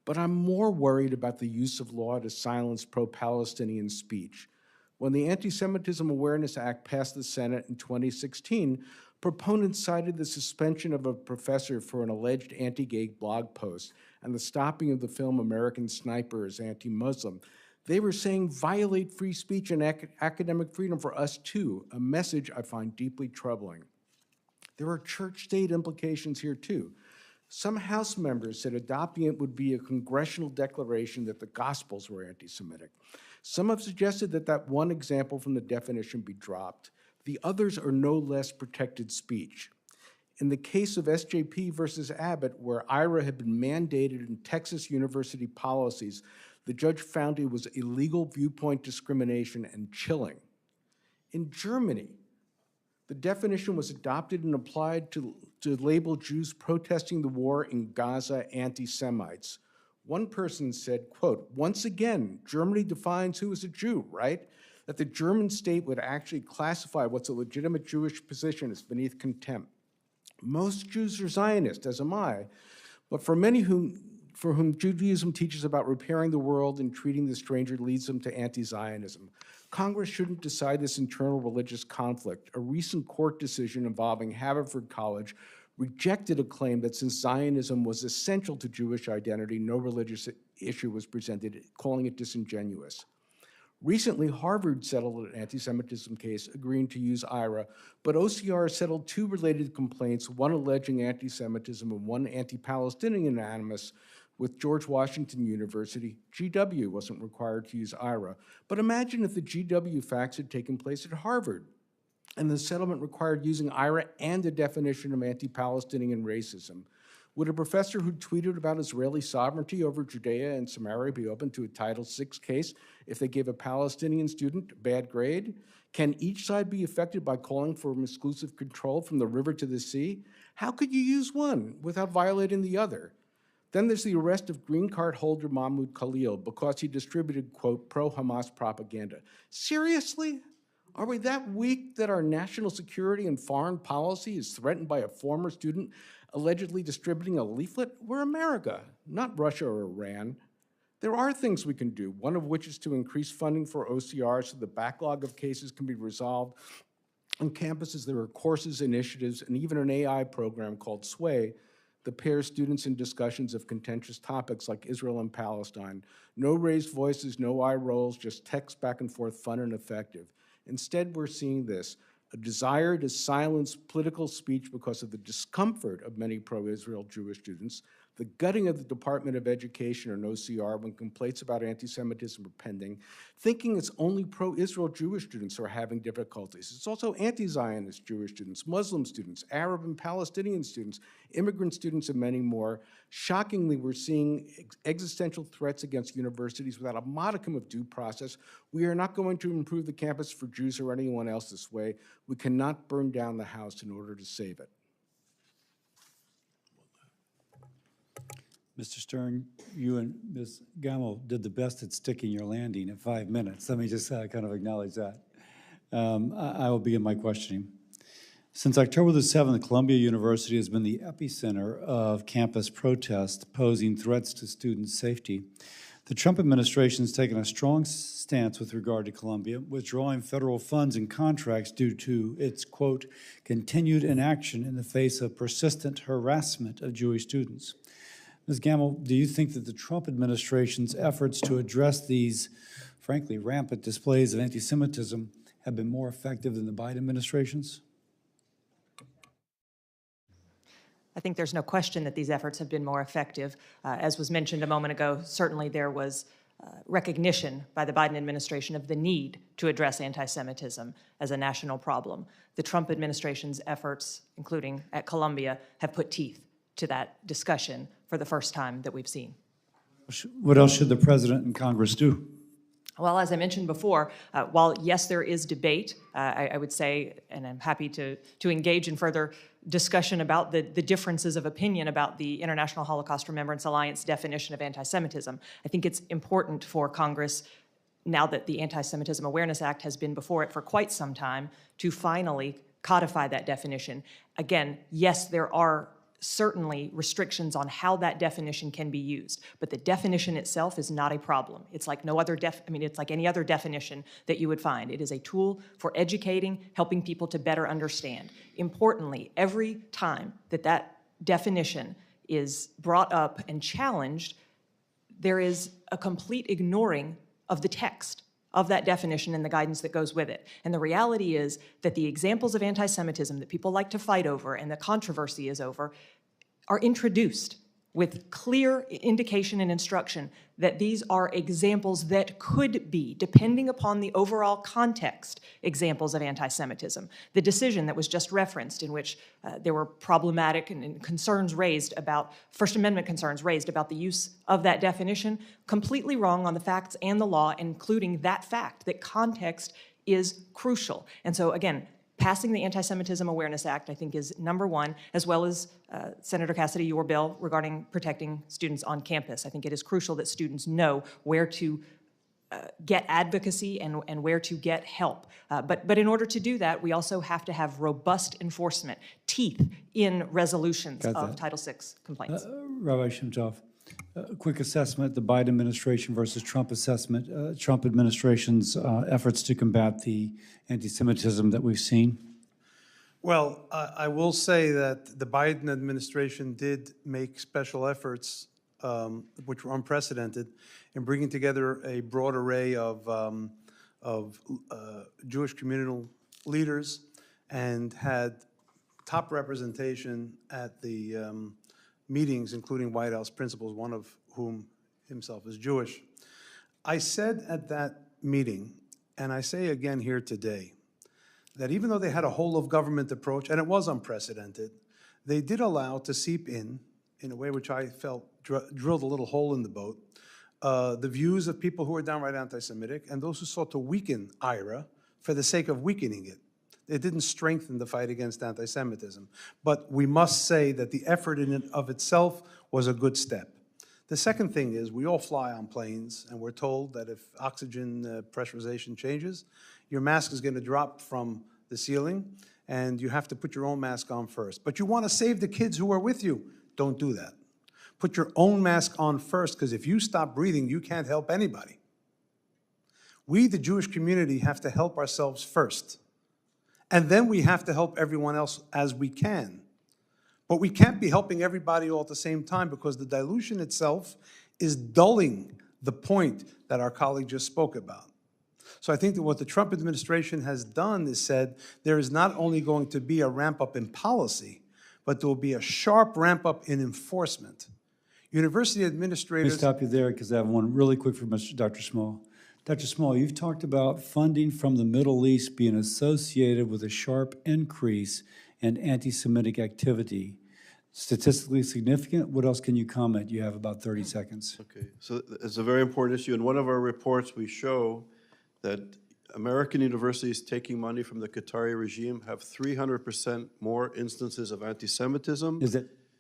But I'm more worried about the use of law to silence pro-Palestinian speech. When the Anti-Semitism Awareness Act passed the Senate in 2016, proponents cited the suspension of a professor for an alleged anti-gay blog post and the stopping of the film American Sniper as anti-Muslim. They were saying violate free speech and academic freedom for us too, a message I find deeply troubling. There are church-state implications here too. Some House members said adopting it would be a congressional declaration that the Gospels were anti-Semitic. Some have suggested that that one example from the definition be dropped. The others are no less protected speech. In the case of SJP versus Abbott, where IRA had been mandated in Texas university policies, the judge found it was illegal viewpoint discrimination and chilling. In Germany, the definition was adopted and applied to label Jews protesting the war in Gaza anti-Semites. One person said, quote, "Once again, Germany defines who is a Jew, right? That the German state would actually classify what's a legitimate Jewish position as beneath contempt. Most Jews are Zionist, as am I, but for many for whom Judaism teaches about repairing the world and treating the stranger leads them to anti-Zionism. Congress shouldn't decide this internal religious conflict. A recent court decision involving Haverford College rejected a claim that since Zionism was essential to Jewish identity, no religious issue was presented, calling it disingenuous. Recently, Harvard settled an anti-Semitism case agreeing to use IRA, but OCR settled two related complaints, one alleging anti-Semitism and one anti-Palestinian animus, with George Washington University. GW wasn't required to use IRA. But imagine if the GW facts had taken place at Harvard, and the settlement required using IRA and a definition of anti-Palestinian racism. Would a professor who tweeted about Israeli sovereignty over Judea and Samaria be open to a Title VI case if they gave a Palestinian student a bad grade? Can each side be affected by calling for exclusive control from the river to the sea? How could you use one without violating the other? Then there's the arrest of green card holder Mahmoud Khalil because he distributed, quote, pro-Hamas propaganda. Seriously? Are we that weak that our national security and foreign policy is threatened by a former student allegedly distributing a leaflet? We're America, not Russia or Iran. There are things we can do, one of which is to increase funding for OCR so the backlog of cases can be resolved. On campuses, there are courses, initiatives, and even an AI program called SWAY that pairs students in discussions of contentious topics like Israel and Palestine. No raised voices, no eye rolls, just text back and forth, fun and effective. Instead, we're seeing this, a desire to silence political speech because of the discomfort of many pro-Israel Jewish students, the gutting of the Department of Education or OCR when complaints about anti-Semitism are pending, thinking it's only pro-Israel Jewish students who are having difficulties. It's also anti-Zionist Jewish students, Muslim students, Arab and Palestinian students, immigrant students, and many more. Shockingly, we're seeing existential threats against universities without a modicum of due process. We are not going to improve the campus for Jews or anyone else this way. We cannot burn down the house in order to save it. Mr. Stern, you and Ms. Gamble did the best at sticking your landing at 5 minutes. Let me just kind of acknowledge that. I will begin my questioning. Since October the 7th, Columbia University has been the epicenter of campus protests posing threats to student safety. The Trump administration has taken a strong stance with regard to Columbia, withdrawing federal funds and contracts due to its, quote, continued inaction in the face of persistent harassment of Jewish students. Ms. Gamble, do you think that the Trump administration's efforts to address these, frankly, rampant displays of anti-Semitism have been more effective than the Biden administration's? I think there's no question that these efforts have been more effective. As was mentioned a moment ago, certainly there was recognition by the Biden administration of the need to address anti-Semitism as a national problem. The Trump administration's efforts, including at Columbia, have put teeth to that discussion for the first time that we've seen. What else should the president and Congress do? Well, as I mentioned before, while yes, there is debate, I would say, and I'm happy to engage in further discussion about the differences of opinion about the International Holocaust Remembrance Alliance definition of anti-Semitism. I think it's important for Congress, now that the Anti-Semitism Awareness Act has been before it for quite some time, to finally codify that definition. Again, yes, there are certainly restrictions on how that definition can be used, but the definition itself is not a problem. It's like no other it's like any other definition that you would find. It is a tool for educating, helping people to better understand. Importantly, every time that that definition is brought up and challenged, there is a complete ignoring of the text of that definition and the guidance that goes with it. And the reality is that the examples of anti-Semitism that people like to fight over and the controversy is over are introduced with clear indication and instruction that these are examples that could be, depending upon the overall context, examples of anti-Semitism. The decision that was just referenced, in which there were problematic and concerns raised about, First Amendment concerns raised about the use of that definition, completely wrong on the facts and the law, including that fact, that context is crucial. And so again, passing the Anti-Semitism Awareness Act, I think, is number one, as well as Senator Cassidy, your bill regarding protecting students on campus. I think it is crucial that students know where to get advocacy and where to get help. But in order to do that, we also have to have robust enforcement, teeth in resolutions of Title VI complaints. Rabbi Shimtov, a quick assessment, the Biden administration versus Trump assessment, Trump administration's efforts to combat the anti-Semitism that we've seen. Well, I will say that the Biden administration did make special efforts, which were unprecedented, in bringing together a broad array of Jewish communal leaders and had top representation at the meetings, including White House principals, one of whom himself is Jewish. I said at that meeting, and I say again here today, that even though they had a whole-of-government approach, and it was unprecedented, they did allow to seep in a way which I felt drilled a little hole in the boat, the views of people who were downright anti-Semitic and those who sought to weaken IRA for the sake of weakening it. It didn't strengthen the fight against anti-Semitism. But we must say that the effort in and of itself was a good step. The second thing is we all fly on planes, and we're told that if oxygen pressurization changes, your mask is going to drop from the ceiling, and you have to put your own mask on first. But you want to save the kids who are with you. Don't do that. Put your own mask on first, because if you stop breathing, you can't help anybody. We, the Jewish community, have to help ourselves first. And then we have to help everyone else as we can. But we can't be helping everybody all at the same time, because the dilution itself is dulling the point that our colleague just spoke about. So I think that what the Trump administration has done is said there is not only going to be a ramp up in policy, but there will be a sharp ramp up in enforcement. University administrators— Let me stop you there, because I have one really quick for Dr. Small. Dr. Small, you've talked about funding from the Middle East being associated with a sharp increase in anti-Semitic activity. Statistically significant? What else can you comment? You have about 30 seconds. Okay, so it's a very important issue. In one of our reports, we show that American universities taking money from the Qatari regime have 300% more instances of anti-Semitism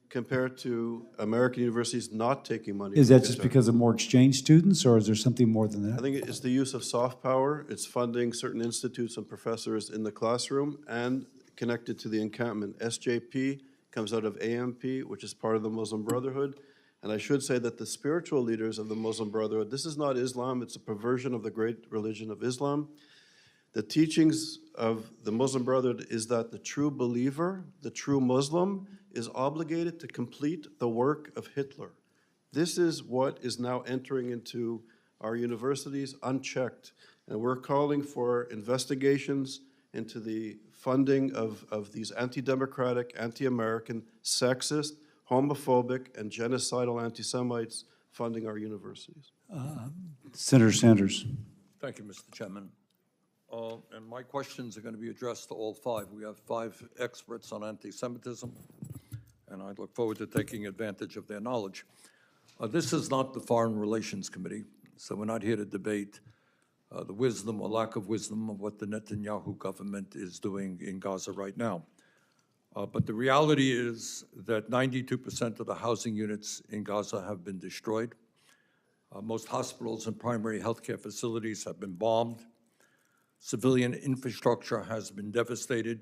compared to American universities not taking money. Is that just because of more exchange students, or is there something more than that? I think it's the use of soft power. It's funding certain institutes and professors in the classroom, and connected to the encampment. SJP comes out of AMP, which is part of the Muslim Brotherhood. And I should say that the spiritual leaders of the Muslim Brotherhood, this is not Islam, it's a perversion of the great religion of Islam. The teachings of the Muslim Brotherhood is that the true believer, the true Muslim, is obligated to complete the work of Hitler. This is what is now entering into our universities unchecked. And we're calling for investigations into the funding of these anti-democratic, anti-American, sexist, homophobic, and genocidal anti-Semites funding our universities. Senator Sanders. Thank you, Mr. Chairman. And my questions are going to be addressed to all five. We have five experts on anti-Semitism, and I look forward to taking advantage of their knowledge. This is not the Foreign Relations Committee, so we're not here to debate the wisdom or lack of wisdom of what the Netanyahu government is doing in Gaza right now. But the reality is that 92% of the housing units in Gaza have been destroyed. Most hospitals and primary healthcare facilities have been bombed. Civilian infrastructure has been devastated.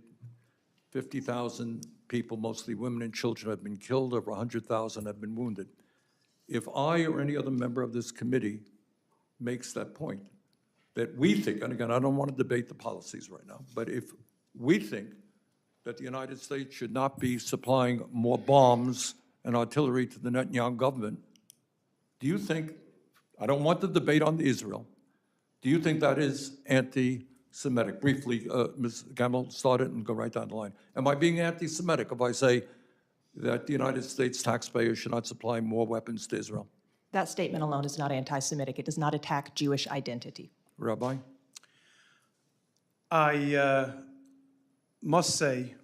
50,000 people, mostly women and children, have been killed. Over 100,000 have been wounded. If I or any other member of this committee makes that point, that we think, and again, I don't want to debate the policies right now, but if we think that the United States should not be supplying more bombs and artillery to the Netanyahu government, do you think, I don't want the debate on Israel, do you think that is anti-Semitic? Briefly, Ms. Gamble, start it and go right down the line. Am I being anti-Semitic if I say that the United States taxpayers should not supply more weapons to Israel? That statement alone is not anti-Semitic. It does not attack Jewish identity. Rabbi? I must say,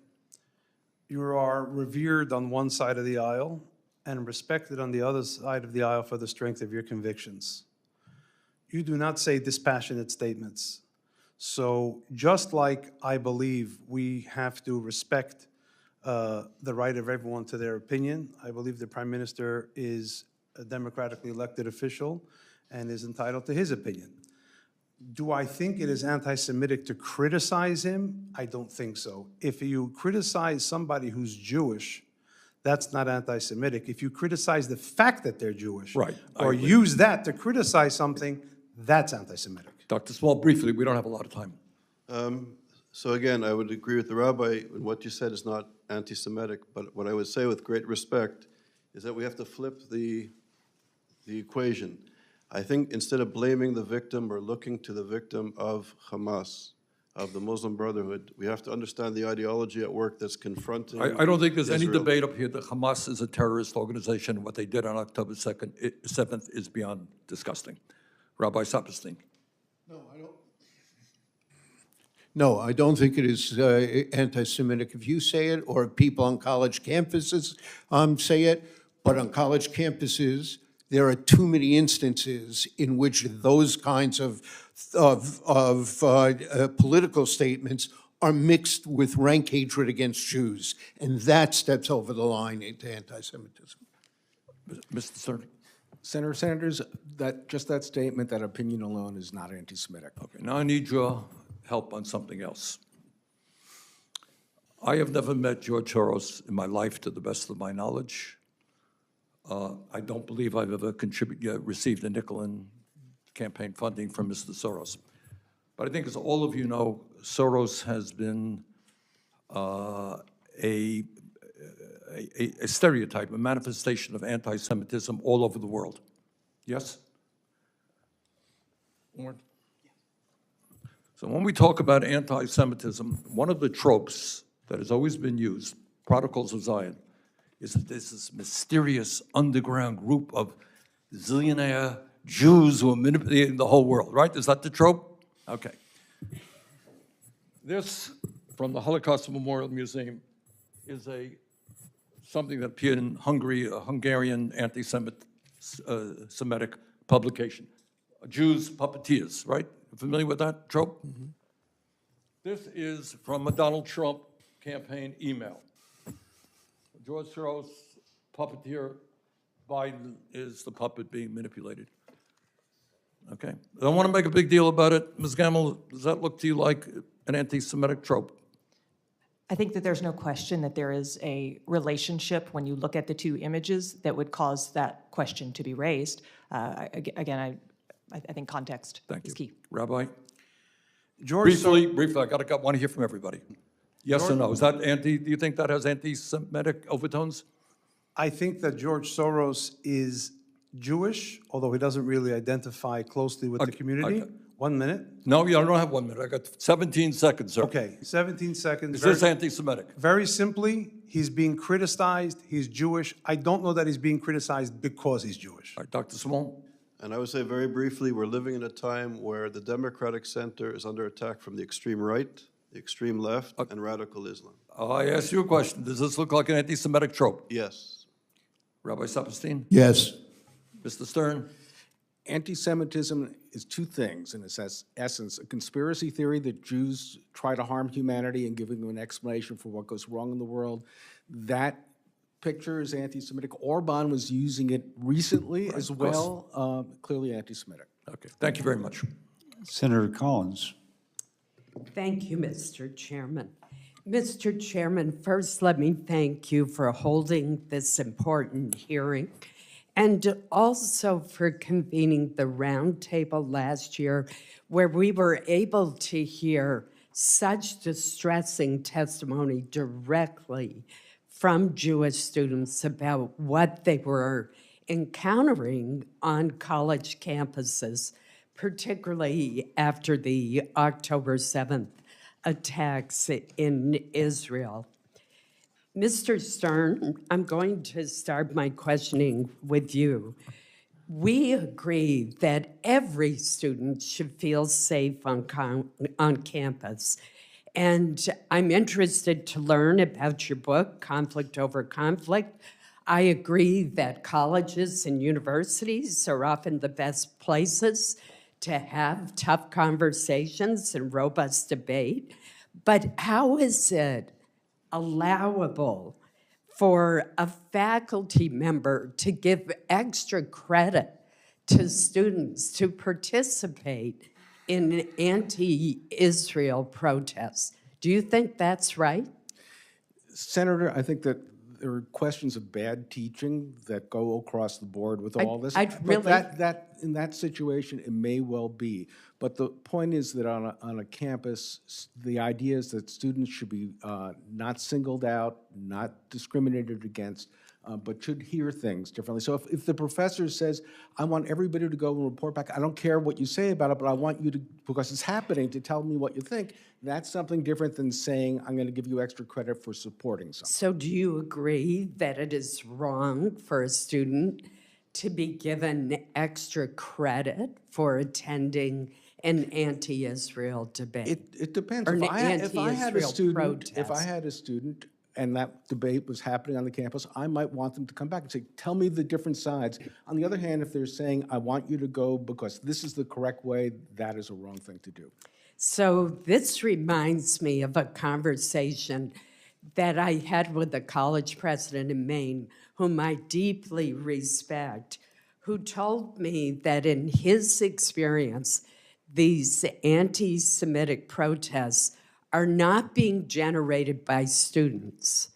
you are revered on one side of the aisle and respected on the other side of the aisle for the strength of your convictions. You do not say dispassionate statements. So just like I believe we have to respect the right of everyone to their opinion, I believe the Prime Minister is a democratically elected official and is entitled to his opinion. Do I think it is anti-Semitic to criticize him? I don't think so. If you criticize somebody who's Jewish, that's not anti-Semitic. If you criticize the fact that they're Jewish, Right, I or agree. use that to criticize something, that's anti-Semitic. Dr. Small, briefly, we don't have a lot of time. So again, I would agree with the rabbi, and what you said is not anti-Semitic, but what I would say with great respect is that we have to flip the equation. I think instead of blaming the victim or looking to the victim of Hamas, of the Muslim Brotherhood, we have to understand the ideology at work that's confronting I don't think there's any Israel. debate up here that Hamas is a terrorist organization. What they did on October 7th is beyond disgusting. Rabbi Saperstein. No, I don't think it is anti-Semitic if you say it, or if people on college campuses say it. But on college campuses, there are too many instances in which those kinds of political statements are mixed with rank hatred against Jews, and that steps over the line into anti-Semitism. Mr. Cerny. Senator Sanders, just that statement, that opinion alone is not anti-Semitic. Okay, now I need your help on something else. I have never met George Soros in my life, to the best of my knowledge. I don't believe I've ever received a nickel in campaign funding from Mr. Soros. But I think, as all of you know, Soros has been a stereotype, a manifestation of anti-Semitism all over the world. Yes? Warren? So when we talk about anti-Semitism, one of the tropes that has always been used, prodigals of Zion, is that there's this mysterious underground group of zillionaire Jews who are manipulating the whole world, right? Is that the trope? Okay. This, from the Holocaust Memorial Museum, is something that appeared in Hungary, a Hungarian anti-Semitic publication. Jews, puppeteers, right? Familiar with that trope? Mm-hmm. This is from a Donald Trump campaign email. George Soros, puppeteer. Biden is the puppet being manipulated. Okay. I don't want to make a big deal about it. Ms. Gamble, does that look to you like an anti-Semitic trope? I think that there's no question that there is a relationship when you look at the two images that would cause that question to be raised. Again, I think context Thank is you. key. Rabbi? George Briefly, I want to hear from everybody. Yes or no? Is that do you think that has anti-Semitic overtones? I think that George Soros is Jewish, although he doesn't really identify closely with the Okay, community. okay. 1 minute. No, you don't have 1 minute. I got 17 seconds, sir. Okay, 17 seconds. Is this anti-Semitic? Very simply, he's being criticized. He's Jewish. I don't know that he's being criticized because he's Jewish. All right, Dr. Simone? And I would say very briefly, we're living in a time where the Democratic Center is under attack from the extreme right, the extreme left, and radical Islam. I asked you a question. Does this look like an anti-Semitic trope? Yes. Rabbi Saperstein? Yes. Mr. Stern? Anti-Semitism is two things, in its essence: a conspiracy theory that Jews try to harm humanity and giving them an explanation for what goes wrong in the world. That picture is anti-Semitic. Orban was using it recently as well, clearly anti-Semitic. Okay, thank you very much. Senator Collins. Thank you, Mr. Chairman. Mr. Chairman, first let me thank you for holding this important hearing and also for convening the roundtable last year where we were able to hear such distressing testimony directly from Jewish students about what they were encountering on college campuses, particularly after the October 7th attacks in Israel. Mr. Stern, I'm going to start my questioning with you. We agree that every student should feel safe on campus. And I'm interested to learn about your book, Conflict Over Conflict. I agree that colleges and universities are often the best places to have tough conversations and robust debate. But how is it allowable for a faculty member to give extra credit to students to participate in anti-Israel protests? Do you think that's right? Senator, I think that there are questions of bad teaching that go across the board with all this. I'd really- But that in that situation, it may well be. But the point is that on a campus, the idea is that students should be not singled out, not discriminated against, but should hear things differently. So if the professor says, I want everybody to go and report back, I don't care what you say about it, but I want you to, because it's happening, to tell me what you think, that's something different than saying, I'm going to give you extra credit for supporting something. So do you agree that it is wrong for a student to be given extra credit for attending an anti-Israel debate? It depends. Or If an I had a anti-Israel student, if I protest. had a student and that debate was happening on the campus, I might want them to come back and say, tell me the different sides. On the other hand, if they're saying, I want you to go because this is the correct way, that is a wrong thing to do. So this reminds me of a conversation that I had with a college president in Maine, whom I deeply respect, who told me that in his experience, these anti-Semitic protests are not being generated by students.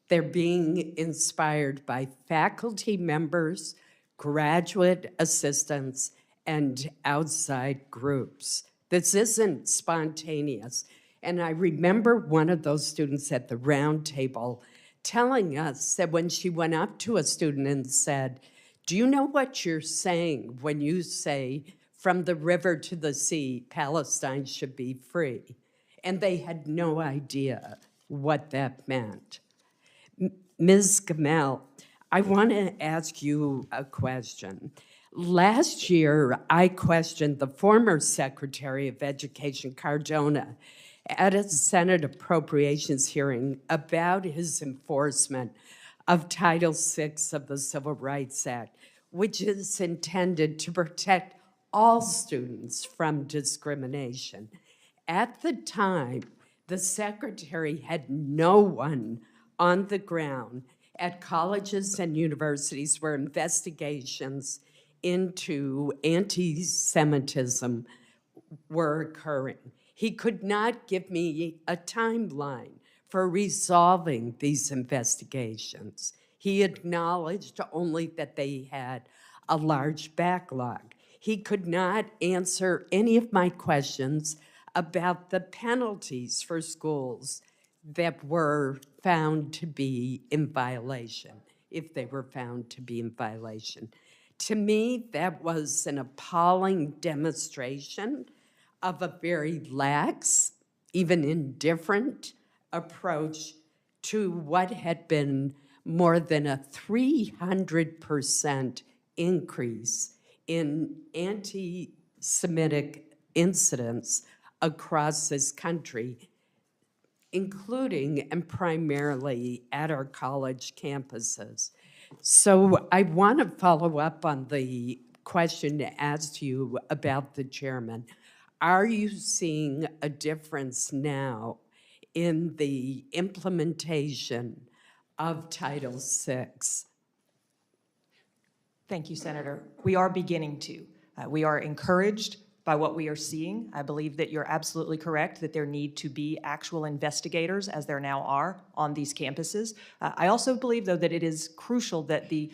They're being inspired by faculty members, graduate assistants, and outside groups. This isn't spontaneous. And I remember one of those students at the round table telling us that when she went up to a student and said, do you know what you're saying when you say, from the river to the sea, Palestine should be free? And they had no idea what that meant. Ms. Gamel, I want to ask you a question. Last year, I questioned the former Secretary of Education, Cardona, at a Senate appropriations hearing about his enforcement of Title VI of the Civil Rights Act, which is intended to protect all students from discrimination. At the time, the secretary had no one on the ground at colleges and universities where investigations into anti-Semitism were occurring. He could not give me a timeline for resolving these investigations. He acknowledged only that they had a large backlog. He could not answer any of my questions about the penalties for schools that were found to be in violation, if they were found to be in violation. To me, that was an appalling demonstration of a very lax, even indifferent approach to what had been more than a 300% increase in anti-Semitic incidents across this country, including and primarily at our college campuses. So I want to follow up on the question asked you about the chairman. Are you seeing a difference now in the implementation of Title VI? Thank you, Senator. We are beginning to. We are encouraged by what we are seeing. I believe that you're absolutely correct that there need to be actual investigators, as there now are, on these campuses. I also believe, though, that it is crucial that the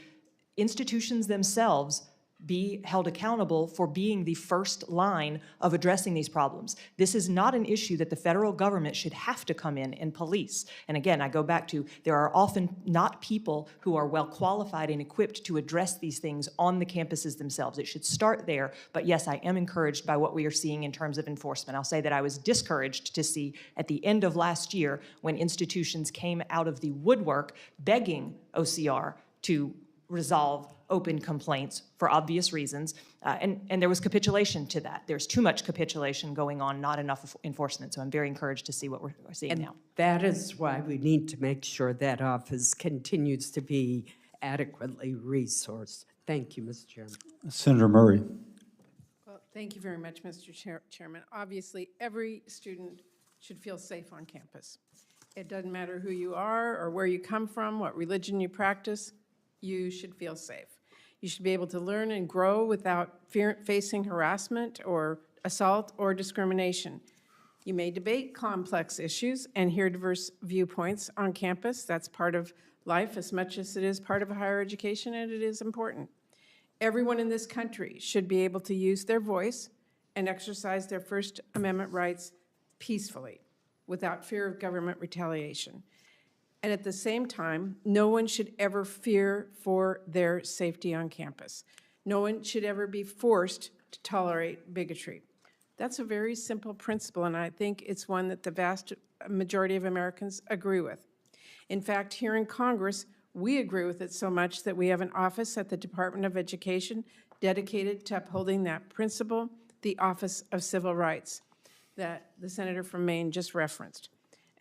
institutions themselves be held accountable for being the first line of addressing these problems. This is not an issue that the federal government should have to come in and police. And again, I go back to, there are often not people who are well qualified and equipped to address these things on the campuses themselves. It should start there, but yes, I am encouraged by what we are seeing in terms of enforcement. I'll say that I was discouraged to see at the end of last year when institutions came out of the woodwork begging OCR to resolve open complaints for obvious reasons, and there was capitulation to that. There's too much capitulation going on, not enough enforcement, so I'm very encouraged to see what we're seeing now. That is why we need to make sure that office continues to be adequately resourced. Thank you, Mr. Chairman. Senator Murray. Well, thank you very much, Mr. Chairman. Obviously, every student should feel safe on campus. It doesn't matter who you are or where you come from, what religion you practice, you should feel safe. You should be able to learn and grow without facing harassment or assault or discrimination. You may debate complex issues and hear diverse viewpoints on campus. That's part of life as much as it is part of higher education, and it is important. Everyone in this country should be able to use their voice and exercise their First Amendment rights peacefully without fear of government retaliation. And at the same time, no one should ever fear for their safety on campus. No one should ever be forced to tolerate bigotry. That's a very simple principle, and I think it's one that the vast majority of Americans agree with. In fact, here in Congress, we agree with it so much that we have an office at the Department of Education dedicated to upholding that principle, the Office of Civil Rights, that the senator from Maine just referenced.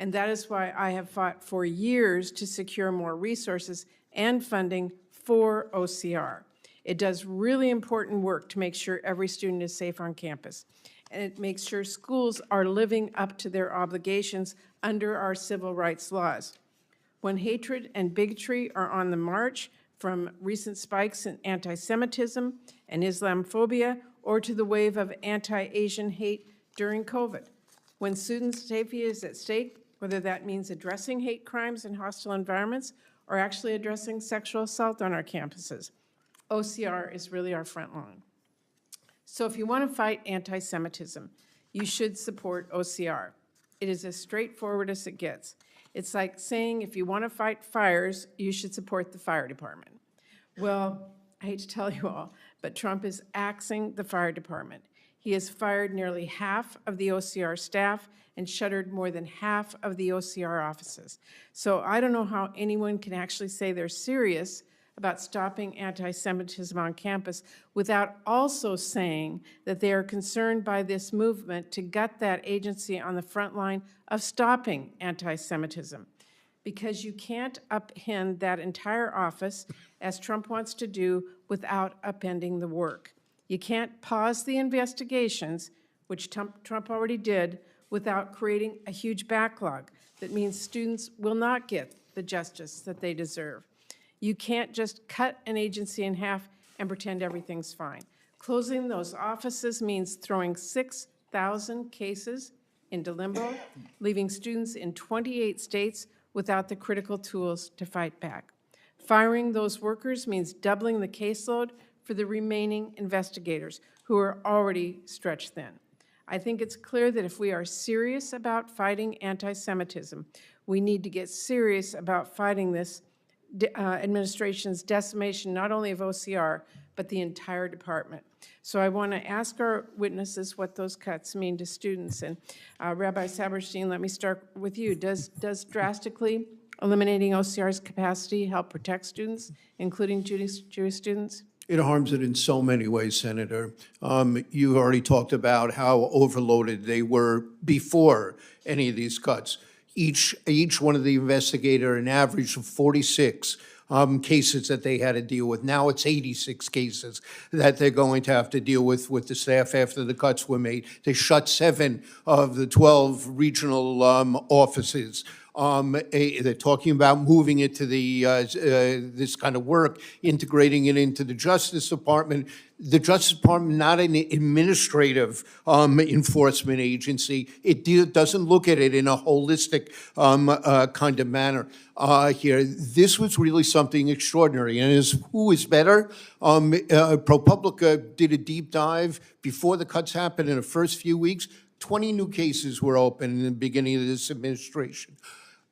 And that is why I have fought for years to secure more resources and funding for OCR. It does really important work to make sure every student is safe on campus. And it makes sure schools are living up to their obligations under our civil rights laws. When hatred and bigotry are on the march, from recent spikes in anti-Semitism and Islamophobia, or to the wave of anti-Asian hate during COVID, when students' safety is at stake, whether that means addressing hate crimes in hostile environments or actually addressing sexual assault on our campuses, OCR is really our front line. So if you want to fight anti-Semitism, you should support OCR. It is as straightforward as it gets. It's like saying if you want to fight fires, you should support the fire department. Well, I hate to tell you all, but Trump is axing the fire department. He has fired nearly half of the OCR staff and shuttered more than half of the OCR offices. So I don't know how anyone can actually say they're serious about stopping anti-Semitism on campus without also saying that they are concerned by this movement to gut that agency on the front line of stopping anti-Semitism. Because you can't upend that entire office, as Trump wants to do, without upending the work. You can't pause the investigations, which Trump already did, without creating a huge backlog that means students will not get the justice that they deserve. You can't just cut an agency in half and pretend everything's fine. Closing those offices means throwing 6,000 cases into limbo, leaving students in 28 states without the critical tools to fight back. Firing those workers means doubling the caseload for the remaining investigators, who are already stretched thin. I think it's clear that if we are serious about fighting anti-Semitism, we need to get serious about fighting this administration's decimation, not only of OCR, but the entire department. So I want to ask our witnesses what those cuts mean to students. And Rabbi Saberstein, let me start with you. Does drastically eliminating OCR's capacity help protect students, including Jewish students? It harms it in so many ways, Senator. You already talked about how overloaded they were before any of these cuts. Each one of the investigator, an average of 46 cases that they had to deal with. Now it's 86 cases that they're going to have to deal with the staff after the cuts were made. They shut 7 of the 12 regional offices. They're talking about moving it to the this kind of work, integrating it into the Justice Department. The Justice Department, not an administrative enforcement agency. It doesn't look at it in a holistic kind of manner here. This was really something extraordinary. And who is better? ProPublica did a deep dive before the cuts happened in the first few weeks. 20 new cases were open in the beginning of this administration.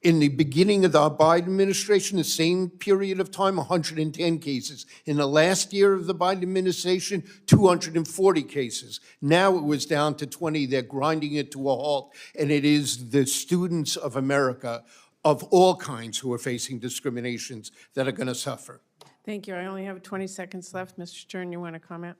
In the beginning of the Biden administration, the same period of time, 110 cases. In the last year of the Biden administration, 240 cases. Now it was down to 20. They're grinding it to a halt. And it is the students of America of all kinds who are facing discriminations that are going to suffer. Thank you. I only have 20 seconds left. Mr. Stern, you want to comment?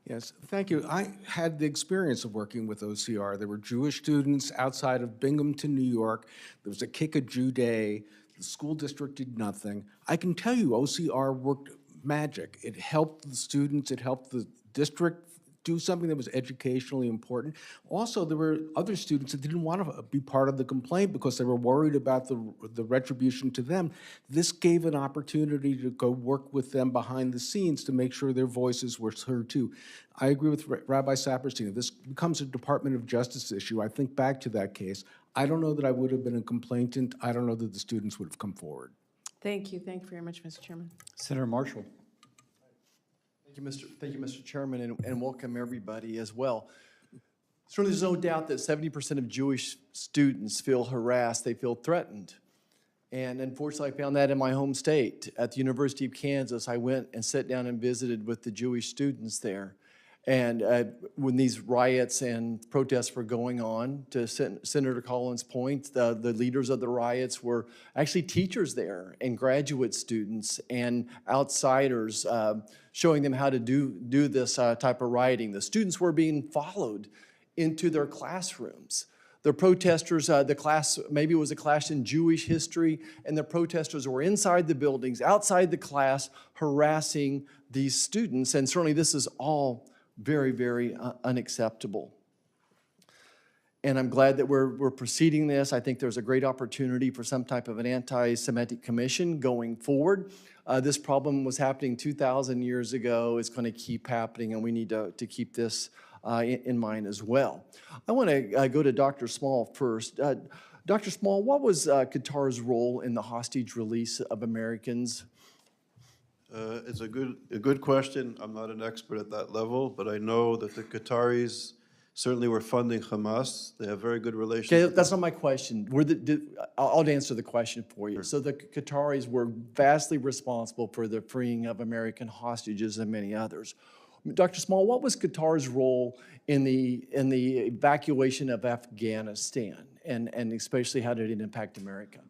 Yes, thank you. I had the experience of working with OCR. There were Jewish students outside of Binghamton, New York. There was a Kick a Jew Day. The school district did nothing. I can tell you OCR worked magic. It helped the students. It helped the district do something that was educationally important. Also, there were other students that didn't want to be part of the complaint because they were worried about the retribution to them. This gave an opportunity to go work with them behind the scenes to make sure their voices were heard too. I agree with Rabbi Saperstein. If this becomes a Department of Justice issue, I think back to that case. I don't know that I would have been a complainant. I don't know that the students would have come forward. Thank you. Thank you very much, Mr. Chairman. Senator Marshall. Thank you, Mr. Chairman, and welcome everybody as well. Certainly, there's no doubt that 70% of Jewish students feel harassed, they feel threatened. And unfortunately, I found that in my home state. At the University of Kansas, I went and sat down and visited with the Jewish students there. And when these riots and protests were going on, to Senator Collins' point, the leaders of the riots were actually teachers there and graduate students and outsiders showing them how to do this type of rioting. The students were being followed into their classrooms. The protesters, the class, maybe it was a class in Jewish history, and the protesters were inside the buildings, outside the class, harassing these students. And certainly this is all very, very unacceptable. And I'm glad that we're proceeding this. I think there's a great opportunity for some type of an anti-Semitic commission going forward. This problem was happening 2,000 years ago. It's going to keep happening, and we need to keep this in mind as well. I want to go to Dr. Small first. Dr. Small, what was Qatar's role in the hostage release of Americans? It's a good question. I'm not an expert at that level, but I know that the Qataris certainly were funding Hamas. They have very good relations. Okay, that's not my question. I'll answer the question for you. Sure. So the Qataris were vastly responsible for the freeing of American hostages and many others. Dr. Small, what was Qatar's role in the evacuation of Afghanistan, and especially how did it impact America?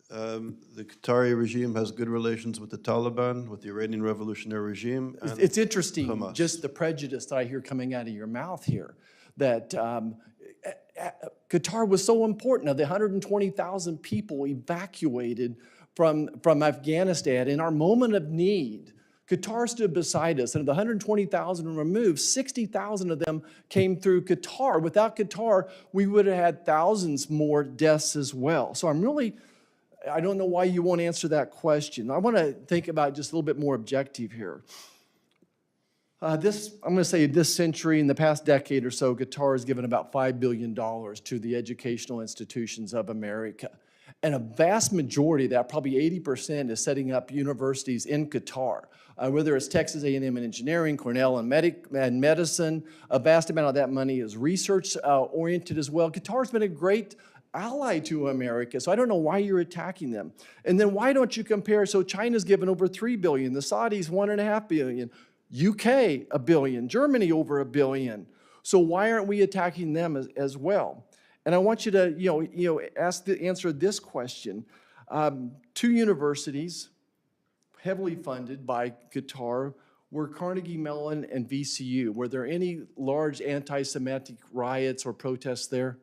The Qatari regime has good relations with the Taliban, with the Iranian Revolutionary Regime. And it's interesting, Hamas. Just the prejudice that I hear coming out of your mouth here, that Qatar was so important. Of the 120,000 people evacuated from Afghanistan in our moment of need, Qatar stood beside us, and of the 120,000 removed, 60,000 of them came through Qatar. Without Qatar, we would have had thousands more deaths as well. So I don't know why you won't answer that question. I want to think about just a little bit more objective here. I'm going to say this century, in the past decade or so, Qatar has given about $5 billion to the educational institutions of America. And a vast majority of that, probably 80%, is setting up universities in Qatar. Whether it's Texas A&M in engineering, Cornell in medicine, a vast amount of that money is research-oriented as well. Qatar's been a great ally to America, so I don't know why you're attacking them. And then why don't you compare? So China's given over $3 billion, the Saudis $1.5 billion, UK $1 billion, Germany over $1 billion. So why aren't we attacking them as well? And I want you to answer this question. Two universities heavily funded by Qatar were Carnegie Mellon and VCU. Were there any large anti-Semitic riots or protests there?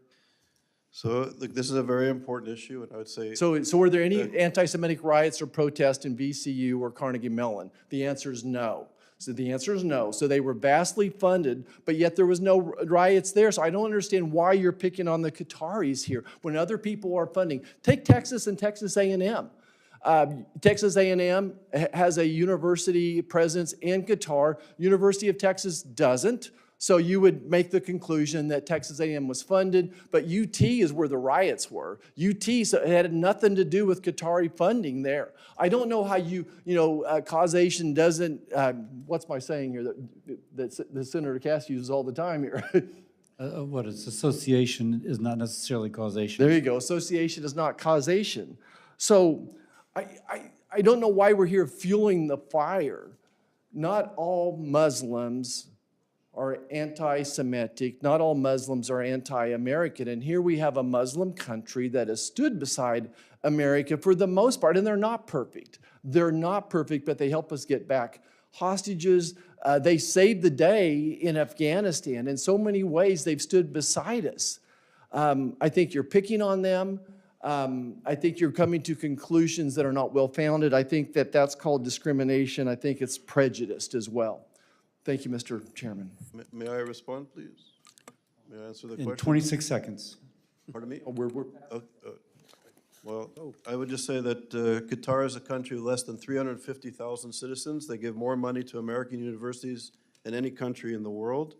So look, this is a very important issue, and I would say. So were there any anti-Semitic riots or protests in VCU or Carnegie Mellon? The answer is no. So the answer is no. So they were vastly funded, but yet there was no riots there. So I don't understand why you're picking on the Qataris here when other people are funding. Take Texas and Texas A&M. Texas A&M has a university presence in Qatar. University of Texas doesn't. So you would make the conclusion that Texas A&M was funded, but UT is where the riots were. UT had nothing to do with Qatari funding there. I don't know how causation doesn't, what's my saying here that Senator Cass uses all the time here? What is association is not necessarily causation. There you go. Association is not causation. So I don't know why we're here fueling the fire. Not all Muslims are anti-Semitic. Not all Muslims are anti-American. And here we have a Muslim country that has stood beside America for the most part, and they're not perfect. They're not perfect, but they help us get back hostages. They saved the day in Afghanistan. In so many ways, they've stood beside us. I think you're picking on them. I think you're coming to conclusions that are not well-founded. I think that that's called discrimination. I think it's prejudiced as well. Thank you, Mr. Chairman. May I respond, please? May I answer the question? In 26 seconds. Pardon me? Oh, Well, I would just say that Qatar is a country with less than 350,000 citizens. They give more money to American universities than any country in the world.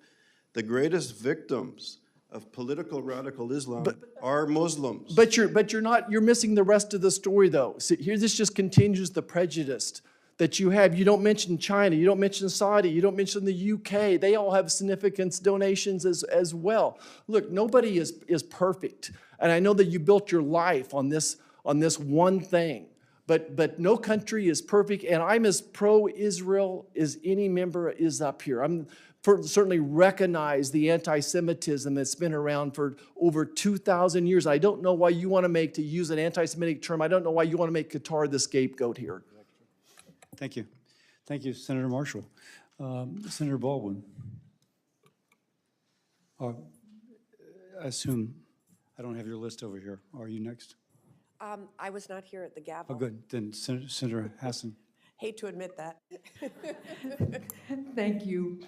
The greatest victims of political radical Islam are Muslims. But you're missing the rest of the story, though. See, here, this just continues the prejudice that you have. You don't mention China, you don't mention Saudi, you don't mention the UK. They all have significant donations as well. Look, nobody is perfect. And I know that you built your life on this one thing. But no country is perfect, and I'm as pro-Israel as any member is up here. I'm certainly recognize the anti-Semitism that's been around for over 2,000 years. I don't know why you want to use an anti-Semitic term, I don't know why you want to make Qatar the scapegoat here. Thank you. Thank you, Senator Marshall. Senator Baldwin. I assume I don't have your list over here. Are you next? I was not here at the gavel. Oh, good. Then Senator Hassan. Hate to admit that. Thank you.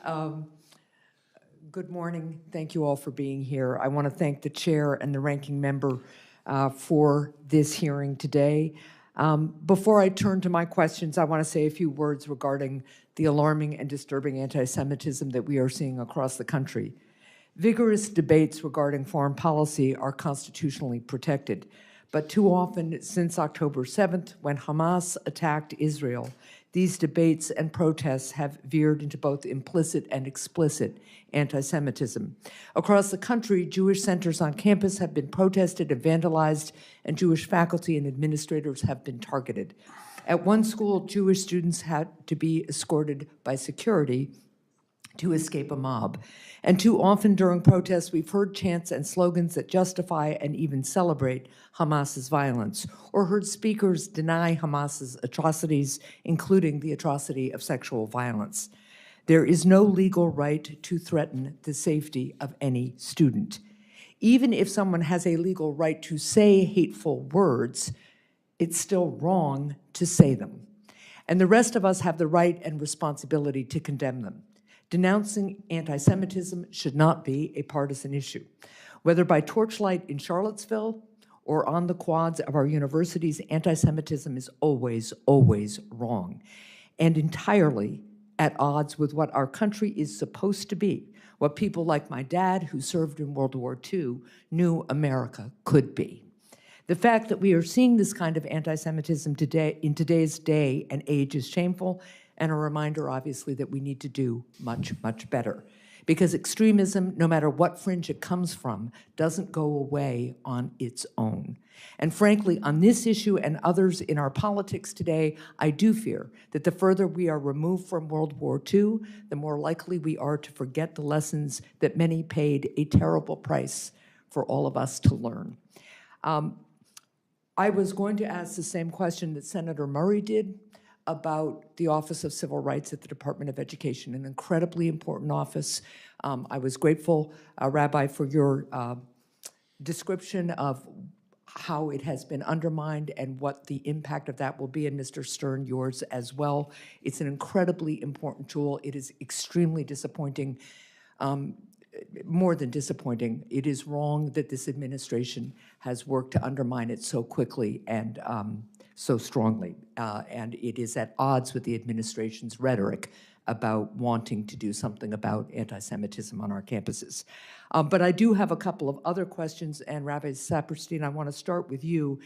Good morning. Thank you all for being here. I want to thank the chair and the ranking member for this hearing today. Before I turn to my questions, I want to say a few words regarding the alarming and disturbing anti-Semitism that we are seeing across the country. Vigorous debates regarding foreign policy are constitutionally protected, but too often since October 7th, when Hamas attacked Israel, these debates and protests have veered into both implicit and explicit anti-Semitism. Across the country, Jewish centers on campus have been protested and vandalized, and Jewish faculty and administrators have been targeted. At one school, Jewish students had to be escorted by security to escape a mob. And too often during protests, we've heard chants and slogans that justify and even celebrate Hamas's violence, or heard speakers deny Hamas's atrocities, including the atrocity of sexual violence. There is no legal right to threaten the safety of any student. Even if someone has a legal right to say hateful words, it's still wrong to say them. And the rest of us have the right and responsibility to condemn them. Denouncing anti-Semitism should not be a partisan issue. Whether by torchlight in Charlottesville or on the quads of our universities, anti-Semitism is always, always wrong and entirely at odds with what our country is supposed to be, what people like my dad, who served in World War II, knew America could be. The fact that we are seeing this kind of anti-Semitism today, in today's day and age, is shameful, and a reminder, obviously, that we need to do much, much better. Because extremism, no matter what fringe it comes from, doesn't go away on its own. And frankly, on this issue and others in our politics today, I do fear that the further we are removed from World War II, the more likely we are to forget the lessons that many paid a terrible price for all of us to learn. I was going to ask the same question that Senator Murray did about the Office of Civil Rights at the Department of Education, an incredibly important office. I was grateful, Rabbi, for your description of how it has been undermined and what the impact of that will be, and Mr. Stern, yours as well. It's an incredibly important tool. It is extremely disappointing. More than disappointing, it is wrong that this administration has worked to undermine it so quickly and so strongly. And it is at odds with the administration's rhetoric about wanting to do something about anti-Semitism on our campuses. But I do have a couple of other questions, and Rabbi Saperstein, I want to start with you.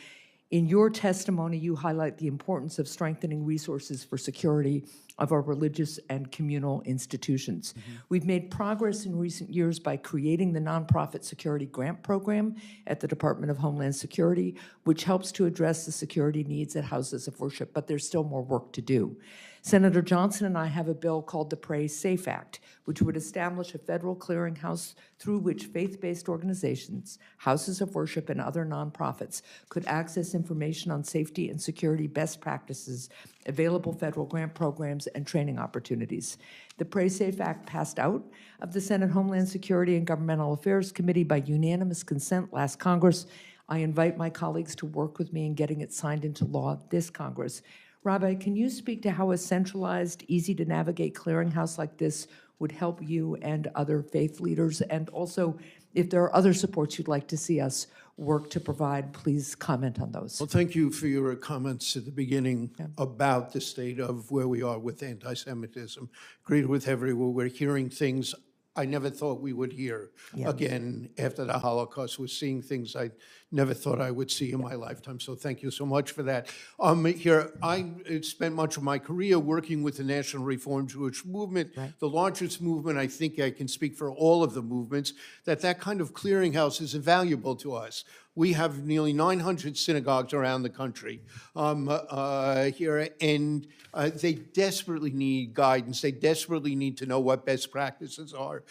In your testimony, you highlight the importance of strengthening resources for security of our religious and communal institutions. We've made progress in recent years by creating the Nonprofit Security Grant Program at the Department of Homeland Security, which helps to address the security needs at houses of worship, but there's still more work to do. Senator Johnson and I have a bill called the Pray Safe Act, which would establish a federal clearinghouse through which faith-based organizations, houses of worship, and other nonprofits could access information on safety and security best practices, available federal grant programs, and training opportunities. The Pray Safe Act passed out of the Senate Homeland Security and Governmental Affairs Committee by unanimous consent last Congress. I invite my colleagues to work with me in getting it signed into law this Congress. Rabbi, can you speak to how a centralized, easy-to-navigate clearinghouse like this would help you and other faith leaders? And also, if there are other supports you'd like to see us work to provide, please comment on those. Well, thank you for your comments at the beginning about the state of where we are with anti-Semitism. Agreed with everyone. We're hearing things I never thought we would hear again after the Holocaust. We're seeing things I never thought I would see in my lifetime. So thank you so much for that. I spent much of my career working with the National Reformed Jewish Movement, the largest movement. I think I can speak for all of the movements, that kind of clearinghouse is invaluable to us. We have nearly 900 synagogues around the country here, and they desperately need guidance. They desperately need to know what best practices are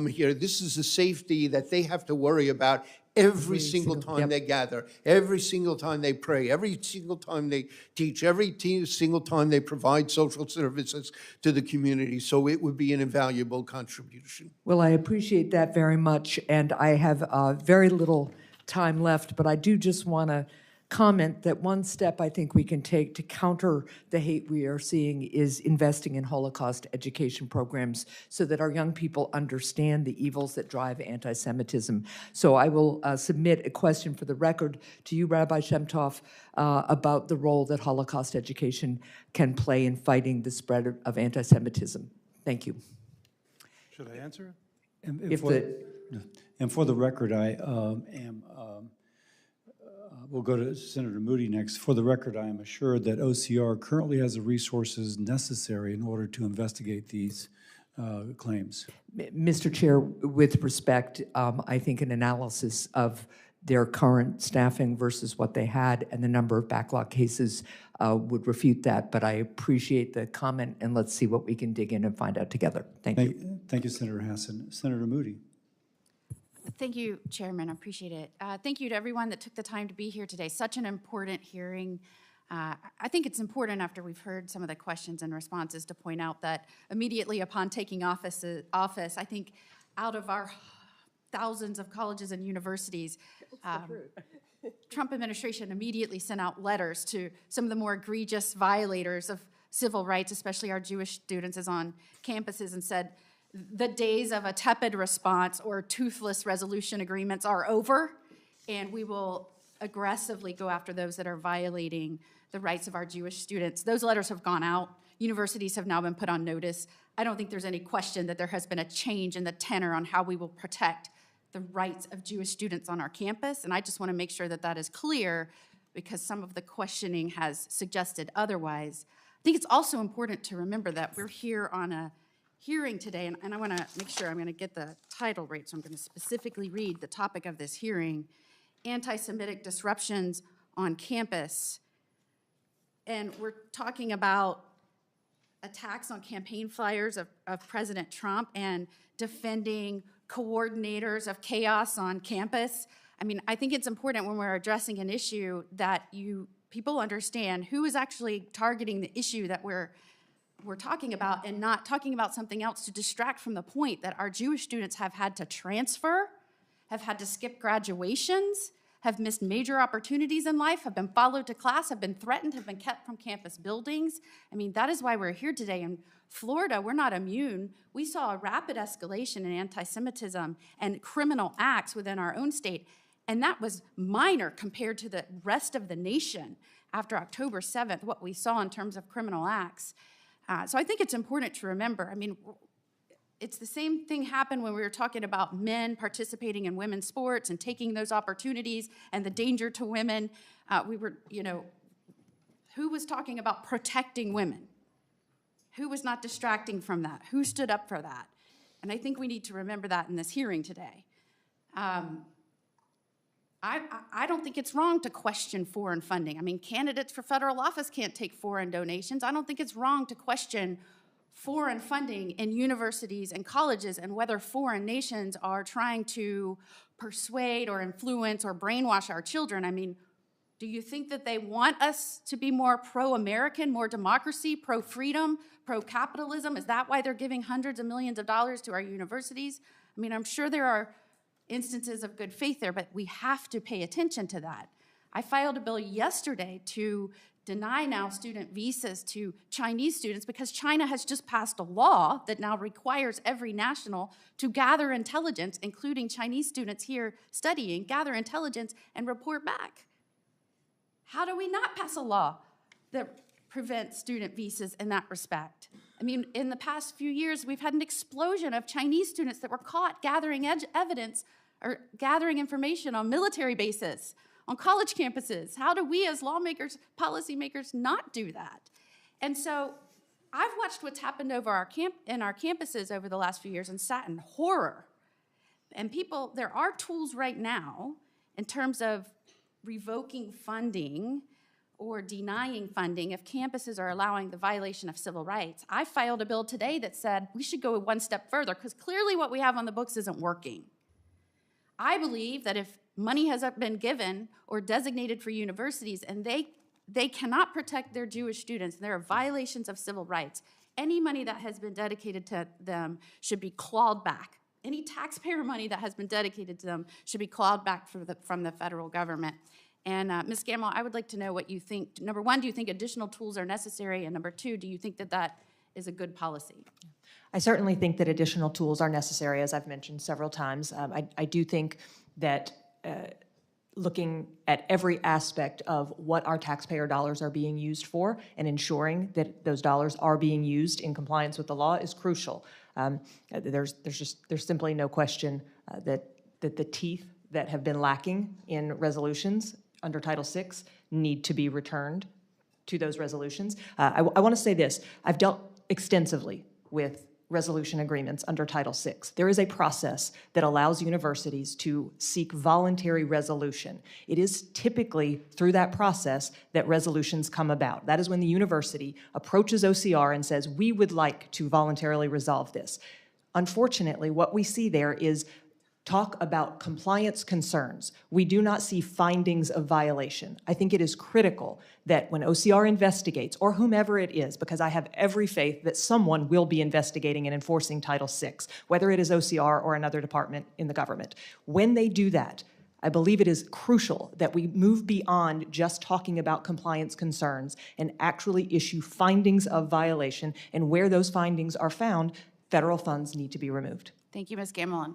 here. This is a safety that they have to worry about every single time they gather, every single time they pray, every single time they teach, every single time they provide social services to the community. So it would be an invaluable contribution. Well, I appreciate that very much, and I have very little time left, but I do just want to comment that one step I think we can take to counter the hate we are seeing is investing in Holocaust education programs so that our young people understand the evils that drive anti-Semitism. So I will submit a question for the record to you, Rabbi Shemtov, about the role that Holocaust education can play in fighting the spread of anti-Semitism. Thank you. Should I answer? And for the record, we'll go to Senator Moody next. For the record, I am assured that OCR currently has the resources necessary in order to investigate these claims. Mr. Chair, with respect, I think an analysis of their current staffing versus what they had and the number of backlog cases would refute that, but I appreciate the comment, and let's see what we can dig in and find out together. Thank you. Thank you, Senator Hassan. Senator Moody. Thank you, Chairman. I appreciate it. Thank you to everyone that took the time to be here today. Such an important hearing. I think it's important, after we've heard some of the questions and responses, to point out that immediately upon taking office, I think out of our thousands of colleges and universities, Trump administration immediately sent out letters to some of the more egregious violators of civil rights, especially our Jewish students, as on campuses, and said, the days of a tepid response or toothless resolution agreements are over, and we will aggressively go after those that are violating the rights of our Jewish students. Those letters have gone out. universities have now been put on notice. I don't think there's any question that there has been a change in the tenor on how we will protect the rights of Jewish students on our campus, and I just want to make sure that that is clear because some of the questioning has suggested otherwise. I think it's also important to remember that we're here on a hearing today, and I want to make sure I'm going to get the title right, so I'm going to specifically read the topic of this hearing, Anti-Semitic Disruptions on Campus. And we're talking about attacks on campaign flyers of President Trump and defending coordinators of chaos on campus. I mean, I think it's important when we're addressing an issue that people understand who is actually targeting the issue that we're talking about and not talking about something else to distract from the point that our Jewish students have had to transfer, have had to skip graduations, have missed major opportunities in life, have been followed to class, have been threatened, have been kept from campus buildings. I mean, that is why we're here today. In Florida, we're not immune. We saw a rapid escalation in anti-Semitism and criminal acts within our own state, and that was minor compared to the rest of the nation after October 7th, what we saw in terms of criminal acts. So I think it's important to remember, I mean, it's the same thing happened when we were talking about men participating in women's sports and taking those opportunities and the danger to women. Who was talking about protecting women? Who was not distracting from that? Who stood up for that? And I think we need to remember that in this hearing today. I don't think it's wrong to question foreign funding. I mean, candidates for federal office can't take foreign donations. I don't think it's wrong to question foreign funding in universities and colleges and whether foreign nations are trying to persuade or influence or brainwash our children. I mean, do you think that they want us to be more pro-American, more democracy, pro-freedom, pro-capitalism? Is that why they're giving hundreds of millions of dollars to our universities? I mean, I'm sure there are instances of good faith there, but we have to pay attention to that. I filed a bill yesterday to deny now student visas to Chinese students because China has just passed a law that now requires every national to gather intelligence, including Chinese students here studying, gather intelligence and report back. How do we not pass a law that prevents student visas in that respect? I mean, in the past few years, we've had an explosion of Chinese students that were caught gathering evidence or gathering information on military bases, on college campuses. How do we as lawmakers, policymakers not do that? And so I've watched what's happened over in our campuses over the last few years and sat in horror. And there are tools right now in terms of revoking funding or denying funding if campuses are allowing the violation of civil rights. I filed a bill today that said we should go one step further because clearly what we have on the books isn't working. I believe that if money has been given or designated for universities and they cannot protect their Jewish students, and there are violations of civil rights, any money that has been dedicated to them should be clawed back. Any taxpayer money that has been dedicated to them should be clawed back from the federal government. And Ms. Gamble, I would like to know what you think. Number one, do you think additional tools are necessary? And number two, do you think that that is a good policy? I certainly think that additional tools are necessary, as I've mentioned several times. I do think that looking at every aspect of what our taxpayer dollars are being used for and ensuring that those dollars are being used in compliance with the law is crucial. There's simply no question that the teeth that have been lacking in resolutions under Title VI need to be returned to those resolutions. I want to say this. I've dealt extensively with resolution agreements under Title VI. There is a process that allows universities to seek voluntary resolution. It is typically through that process that resolutions come about. That is when the university approaches OCR and says, we would like to voluntarily resolve this. Unfortunately, what we see there is talk about compliance concerns. We do not see findings of violation. I think it is critical that when OCR investigates, or whomever it is, because I have every faith that someone will be investigating and enforcing Title VI, whether it is OCR or another department in the government. When they do that, I believe it is crucial that we move beyond just talking about compliance concerns and actually issue findings of violation, and where those findings are found, federal funds need to be removed. Thank you, Ms. Gamble.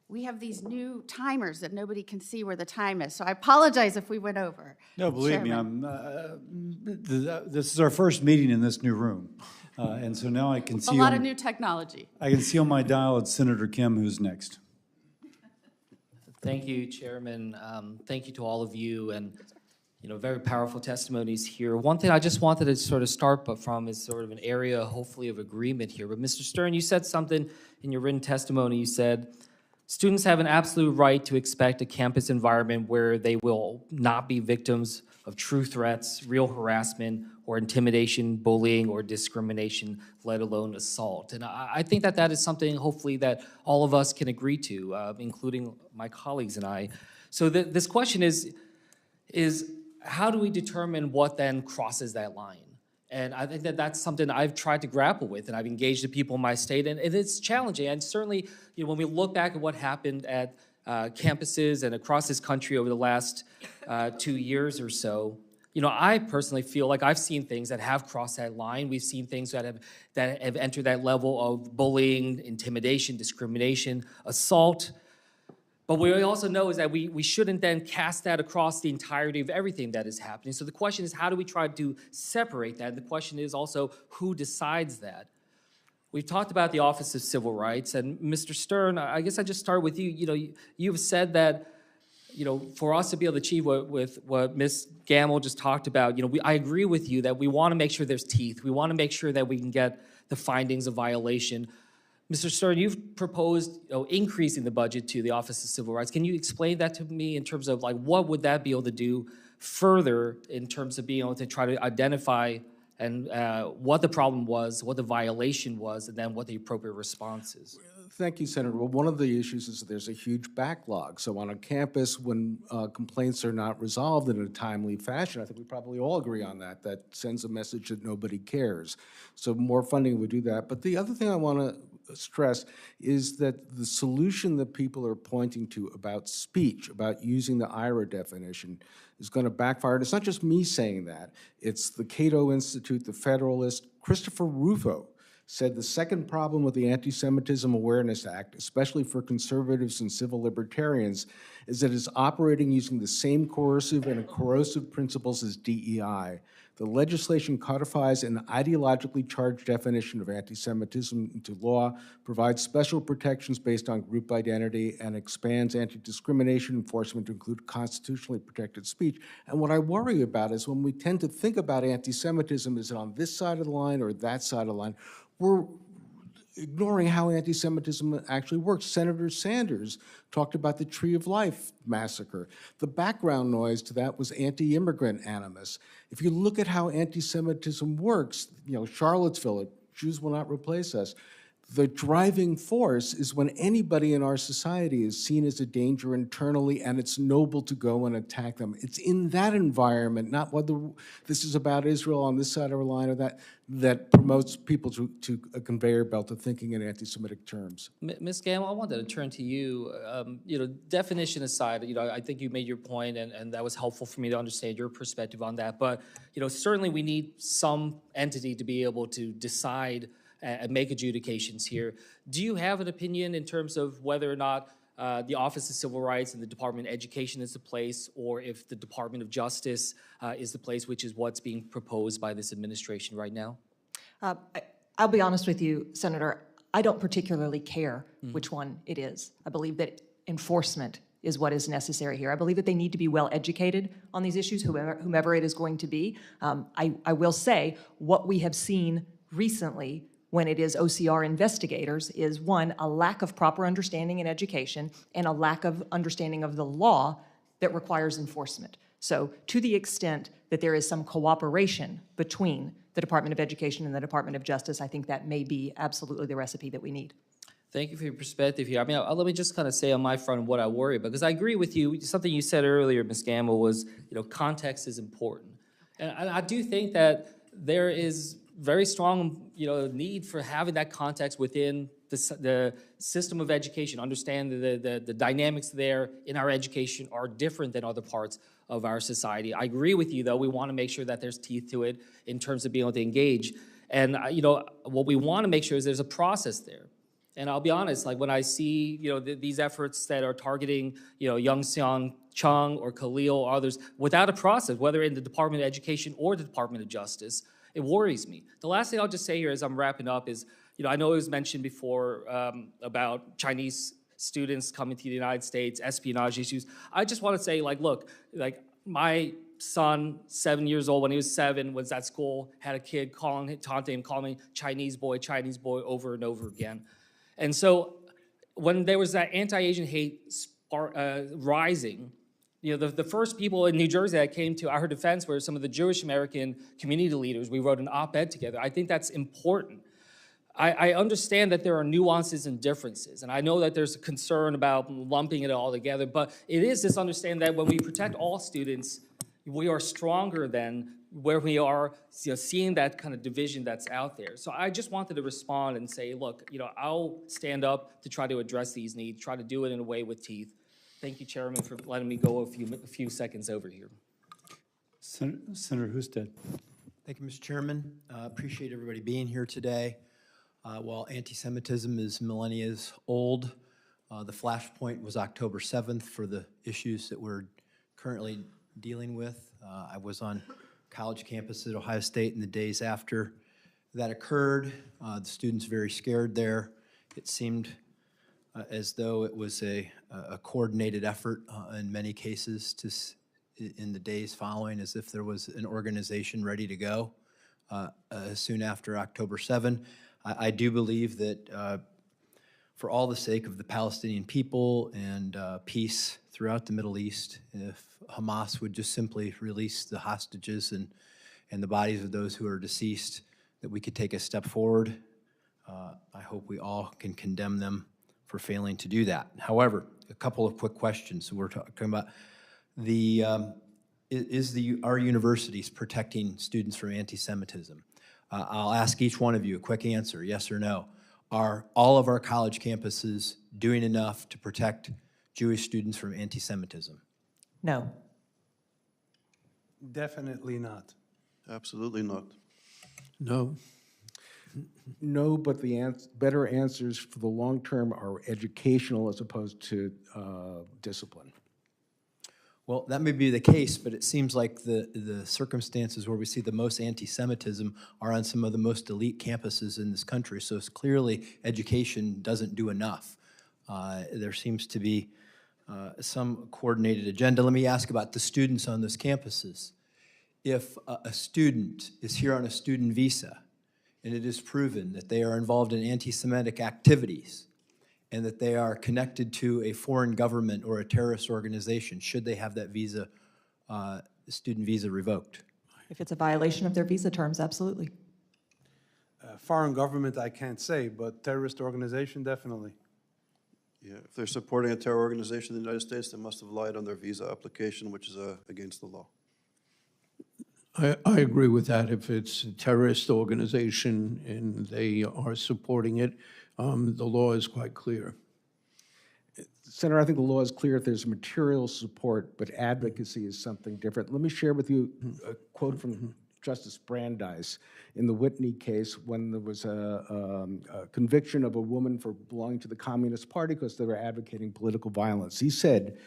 we have these new timers that nobody can see where the time is. So I apologize if we went over. No, believe me, this is our first meeting in this new room. And so now I can A see, lot of new technology. I can see on my dial it's Senator Kim who's next. Thank you, Chairman. Thank you to all of you, and very powerful testimonies here. One thing I just wanted to sort of start from is sort of an area, hopefully, of agreement here. But Mr. Stern, you said something in your written testimony. You said, students have an absolute right to expect a campus environment where they will not be victims of true threats, real harassment, or intimidation, bullying, or discrimination, let alone assault. And I think that that is something, hopefully, that all of us can agree to, including my colleagues and I. So this question is how do we determine what then crosses that line? And I think that that's something I've tried to grapple with, and I've engaged the people in my state, and it's challenging. And certainly, when we look back at what happened at campuses and across this country over the last 2 years or so, I personally feel like I've seen things that have crossed that line. We've seen things that have entered that level of bullying, intimidation, discrimination, assault. But what we also know is that we shouldn't then cast that across the entirety of everything that is happening. So the question is, how do we try to separate that? And the question is also, who decides that? We've talked about the Office of Civil Rights, and Mr. Stern, I guess I just start with you. You've said that, for us to be able to achieve what Ms. Gamble just talked about, I agree with you that we want to make sure there's teeth. We want to make sure that we can get the findings of violation. Mr. Stern, you've proposed increasing the budget to the Office of Civil Rights. Can you explain that to me in terms of what would that be able to do further in terms of being able to try to identify and what the problem was, what the violation was, and then what the appropriate response is? Thank you, Senator. Well, one of the issues is that there's a huge backlog. So on a campus, when complaints are not resolved in a timely fashion, I think we probably all agree on that. That sends a message that nobody cares. So more funding would do that. But the other thing I want to stress is that the solution that people are pointing to about speech, about using the IRA definition, is going to backfire. And it's not just me saying that. It's the Cato Institute, the Federalist. Christopher Rufo said the second problem with the Anti-Semitism Awareness Act, especially for conservatives and civil libertarians, is that it's operating using the same coercive and corrosive principles as DEI. The legislation codifies an ideologically charged definition of anti-Semitism into law, provides special protections based on group identity, and expands anti-discrimination enforcement to include constitutionally protected speech. And what I worry about is when we tend to think about anti-Semitism, is it on this side of the line or that side of the line? We're ignoring how anti-Semitism actually works. Senator Sanders talked about the Tree of Life massacre. The background noise to that was anti-immigrant animus. If you look at how anti-Semitism works, Charlottesville, Jews will not replace us. The driving force is when anybody in our society is seen as a danger internally, and it's noble to go and attack them. It's in that environment, not whether this is about Israel on this side of the line or that promotes people to a conveyor belt of thinking in anti-Semitic terms. Ms. Gamble, I wanted to turn to you. Definition aside, I think you made your point, and that was helpful for me to understand your perspective on that. But certainly we need some entity to be able to decide and make adjudications here. Do you have an opinion in terms of whether or not the Office of Civil Rights and the Department of Education is the place, or if the Department of Justice is the place, which is what's being proposed by this administration right now? I'll be honest with you, Senator. I don't particularly care which one it is. I believe that enforcement is what is necessary here. I believe that they need to be well educated on these issues, whomever it is going to be. I will say what we have seen recently when it is OCR investigators is, one, a lack of proper understanding in education and a lack of understanding of the law that requires enforcement. So to the extent that there is some cooperation between the Department of Education and the Department of Justice, I think that may be absolutely the recipe that we need. Thank you for your perspective here. I mean, let me just kind of say on my front what I worry about, because I agree with you. Something you said earlier, Ms. Gamble, was context is important. And I do think that there is very strong, need for having that context within the system of education. Understand the dynamics there in our education are different than other parts of our society. I agree with you, though. We want to make sure that there's teeth to it in terms of being able to engage. And, what we want to make sure is there's a process there. And I'll be honest, like when I see, these efforts that are targeting, Young Seong Chung or Khalil or others without a process, whether in the Department of Education or the Department of Justice, it worries me. The last thing I'll just say here as I'm wrapping up is, I know it was mentioned before about Chinese students coming to the United States, espionage issues. I just want to say, look, my son, 7 years old, when he was 7, was at school, had a kid taunting him, calling me Chinese boy over and over again. And so when there was that anti-Asian hate rising, the first people in New Jersey that came to our defense were some of the Jewish American community leaders. We wrote an op-ed together. I think that's important. I understand that there are nuances and differences, and I know that there's a concern about lumping it all together, but it is this understanding that when we protect all students, we are stronger than where we are seeing that kind of division that's out there. So I just wanted to respond and say, look, I'll stand up to try to address these needs, try to do it in a way with teeth. Thank you, Chairman, for letting me go a few seconds over here. Senator Husted. Thank you, Mr. Chairman. Appreciate everybody being here today. While anti-Semitism is millennia old, the flashpoint was October 7th for the issues that we're currently dealing with. I was on college campus at Ohio State in the days after that occurred. The students very scared there. It seemed as though it was a coordinated effort in many cases in the days following, as if there was an organization ready to go soon after October 7. I do believe that for all the sake of the Palestinian people and peace throughout the Middle East, if Hamas would just simply release the hostages and the bodies of those who are deceased, that we could take a step forward. I hope we all can condemn them for failing to do that. However, a couple of quick questions. So we're talking about are universities protecting students from anti-Semitism? I'll ask each one of you a quick answer, yes or no. Are all of our college campuses doing enough to protect Jewish students from anti-Semitism? No. Definitely not. Absolutely not. No. No, but the better answers for the long term are educational as opposed to discipline. Well, that may be the case, but it seems like the circumstances where we see the most anti-Semitism are on some of the most elite campuses in this country. So it's clearly education doesn't do enough. There seems to be some coordinated agenda. Let me ask about the students on those campuses. If a student is here on a student visa and it is proven that they are involved in anti-Semitic activities, and that they are connected to a foreign government or a terrorist organization, should they have that visa, student visa revoked? If it's a violation of their visa terms, absolutely. Foreign government, I can't say, but terrorist organization, definitely. Yeah, if they're supporting a terror organization in the United States, they must have lied on their visa application, which is against the law. I agree with that. If it's a terrorist organization and they are supporting it, the law is quite clear. Senator, I think the law is clear if there's material support, but advocacy is something different. Let me share with you a quote from Justice Brandeis in the Whitney case when there was a conviction of a woman for belonging to the Communist Party because they were advocating political violence. He said,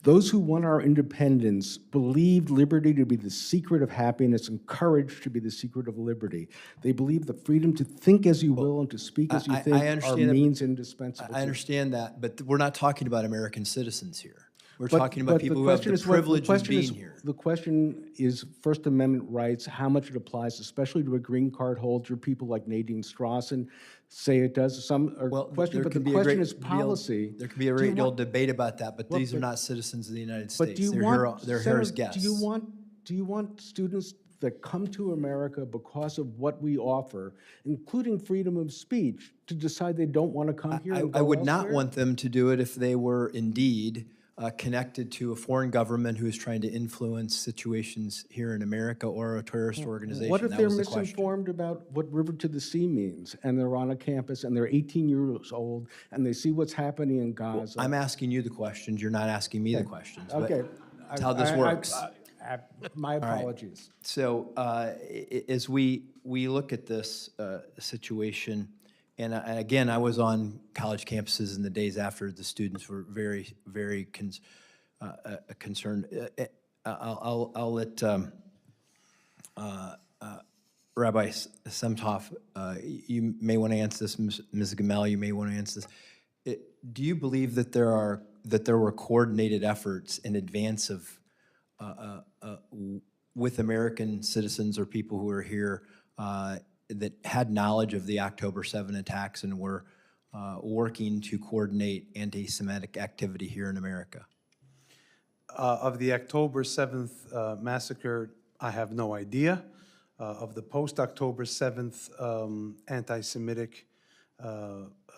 "Those who won our independence believed liberty to be the secret of happiness and courage to be the secret of liberty. They believed the freedom to think as you will and to speak as you think are means indispensable." I understand that, but we're not talking about American citizens here. We're talking about people who have the privilege of being here. The question is First Amendment rights, how much it applies, especially to a green card holder, people like Nadine Strawson say it does. But the question is policy. There could be a great deal of debate about that, but these are not citizens of the United States. They're here as guests. Do you want students that come to America because of what we offer, including freedom of speech, to decide they don't want to come here? I would not want them to do it if they were indeed connected to a foreign government who is trying to influence situations here in America or a terrorist organization. What if they're misinformed about what River to the Sea means, and they're on a campus and they're 18 years old and they see what's happening in Gaza? Well, I'm asking you the questions. You're not asking me the questions. Okay. That's how this works. My apologies. Right. So as we look at this situation And again, I was on college campuses in the days after. The students were very, very concerned. I'll let Rabbi Semtov, you may want to answer this. Ms. Gamel, you may want to answer this. Do you believe that there were coordinated efforts in advance of with American citizens or people who are here that had knowledge of the October 7 attacks and were working to coordinate anti-Semitic activity here in America? Of the October 7th massacre, I have no idea. Of the post-October 7th anti-Semitic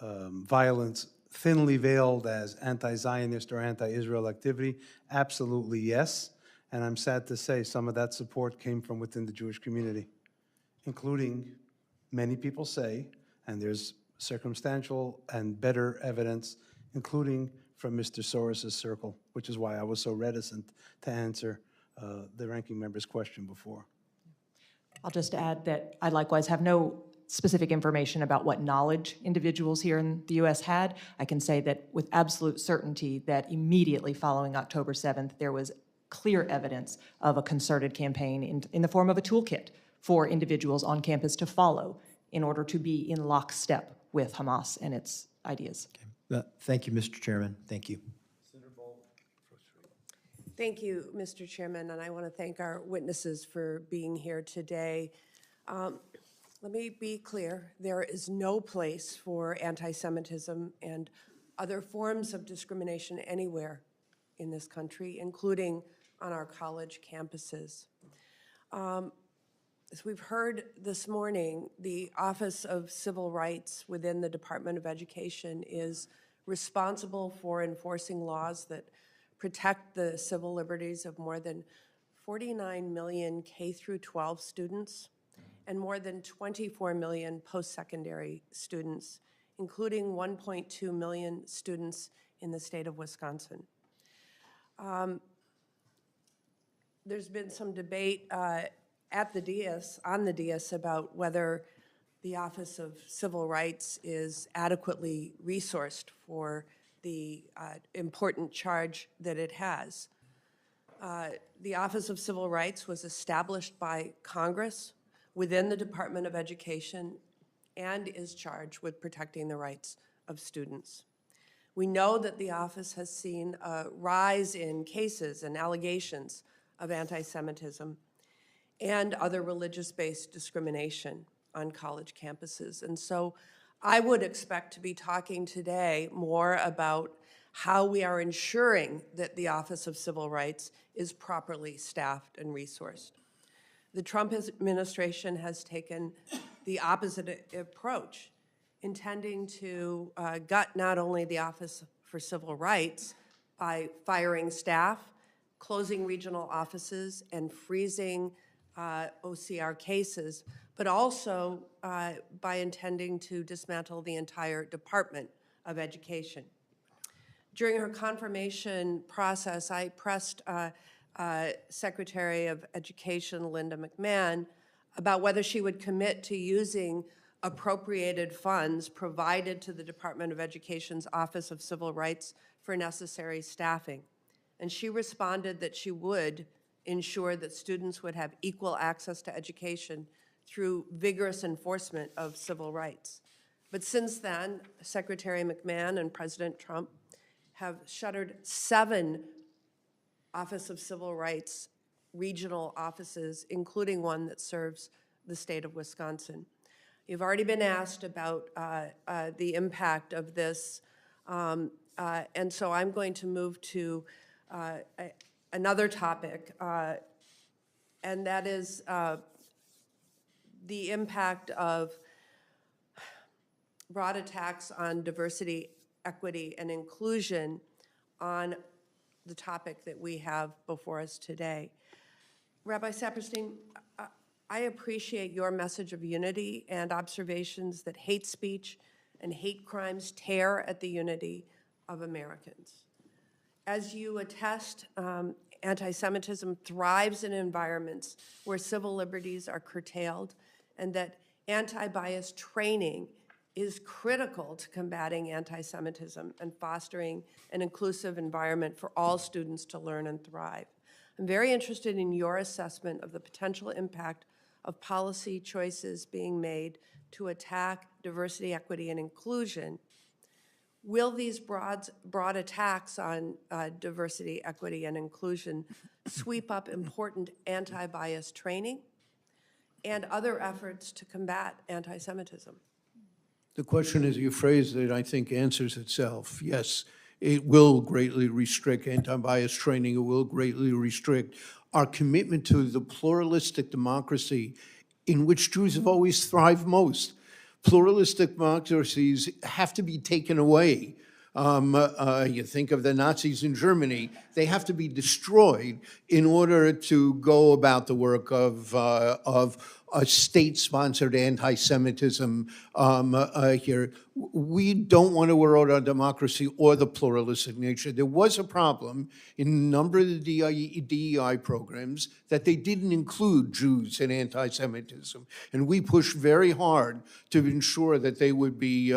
violence, thinly veiled as anti-Zionist or anti-Israel activity, absolutely yes. And I'm sad to say some of that support came from within the Jewish community, including, many people say, and there's circumstantial and better evidence, including from Mr. Soros's circle, which is why I was so reticent to answer the ranking member's question before. I'll just add that I likewise have no specific information about what knowledge individuals here in the U.S. had. I can say that with absolute certainty that immediately following October 7th, there was clear evidence of a concerted campaign in the form of a toolkit for individuals on campus to follow in order to be in lockstep with Hamas and its ideas. Okay. Thank you, Mr. Chairman. Thank you. Thank you, Mr. Chairman, and I want to thank our witnesses for being here today. Let me be clear. There is no place for anti-Semitism and other forms of discrimination anywhere in this country, including on our college campuses. As we've heard this morning, the Office of Civil Rights within the Department of Education is responsible for enforcing laws that protect the civil liberties of more than 49 million K-12 students and more than 24 million post-secondary students, including 1.2 million students in the state of Wisconsin. There's been some debate at the dais, on the dais, about whether the Office of Civil Rights is adequately resourced for the important charge that it has. The Office of Civil Rights was established by Congress within the Department of Education and is charged with protecting the rights of students. We know that the office has seen a rise in cases and allegations of anti-Semitism and other religious-based discrimination on college campuses. And so I would expect to be talking today more about how we are ensuring that the Office of Civil Rights is properly staffed and resourced. The Trump administration has taken the opposite approach, intending to gut not only the Office for Civil Rights by firing staff, closing regional offices, and freezing OCR cases, but also by intending to dismantle the entire Department of Education. During her confirmation process, I pressed Secretary of Education Linda McMahon about whether she would commit to using appropriated funds provided to the Department of Education's Office of Civil Rights for necessary staffing. And she responded that she would ensure that students would have equal access to education through vigorous enforcement of civil rights. But since then, Secretary McMahon and President Trump have shuttered 7 Office of Civil Rights regional offices, including one that serves the state of Wisconsin. You've already been asked about the impact of this, and so I'm going to move to another topic, and that is the impact of broad attacks on diversity, equity, and inclusion on the topic that we have before us today. Rabbi Saperstein, I appreciate your message of unity and observations that hate speech and hate crimes tear at the unity of Americans. As you attest, anti-Semitism thrives in environments where civil liberties are curtailed, and that anti-bias training is critical to combating anti-Semitism and fostering an inclusive environment for all students to learn and thrive. I'm very interested in your assessment of the potential impact of policy choices being made to attack diversity, equity, and inclusion. Will these broad attacks on diversity, equity, and inclusion sweep up important anti-bias training and other efforts to combat anti-Semitism? The question, as you phrased it, I think answers itself. Yes, it will greatly restrict anti-bias training. It will greatly restrict our commitment to the pluralistic democracy in which Jews have always thrived most. Pluralistic democracies have to be taken away. You think of the Nazis in Germany, they have to be destroyed in order to go about the work of a state-sponsored anti-Semitism here. We don't want to erode our democracy or the pluralistic nature. There was a problem in a number of the DEI programs that they didn't include Jews in anti-Semitism. And we pushed very hard to ensure that they would be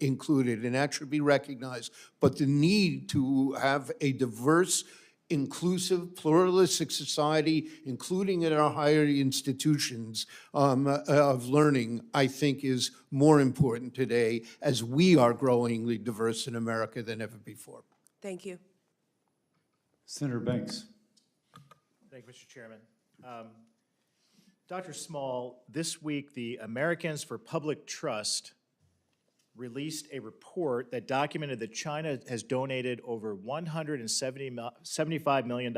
included, and that should be recognized. But the need to have a diverse, inclusive, pluralistic society, including in our higher institutions of learning, I think is more important today as we are growingly diverse in America than ever before. Thank you. Senator Banks. Thank you, Mr. Chairman. Dr. Small, this week the Americans for Public Trust released a report that documented that China has donated over $175 million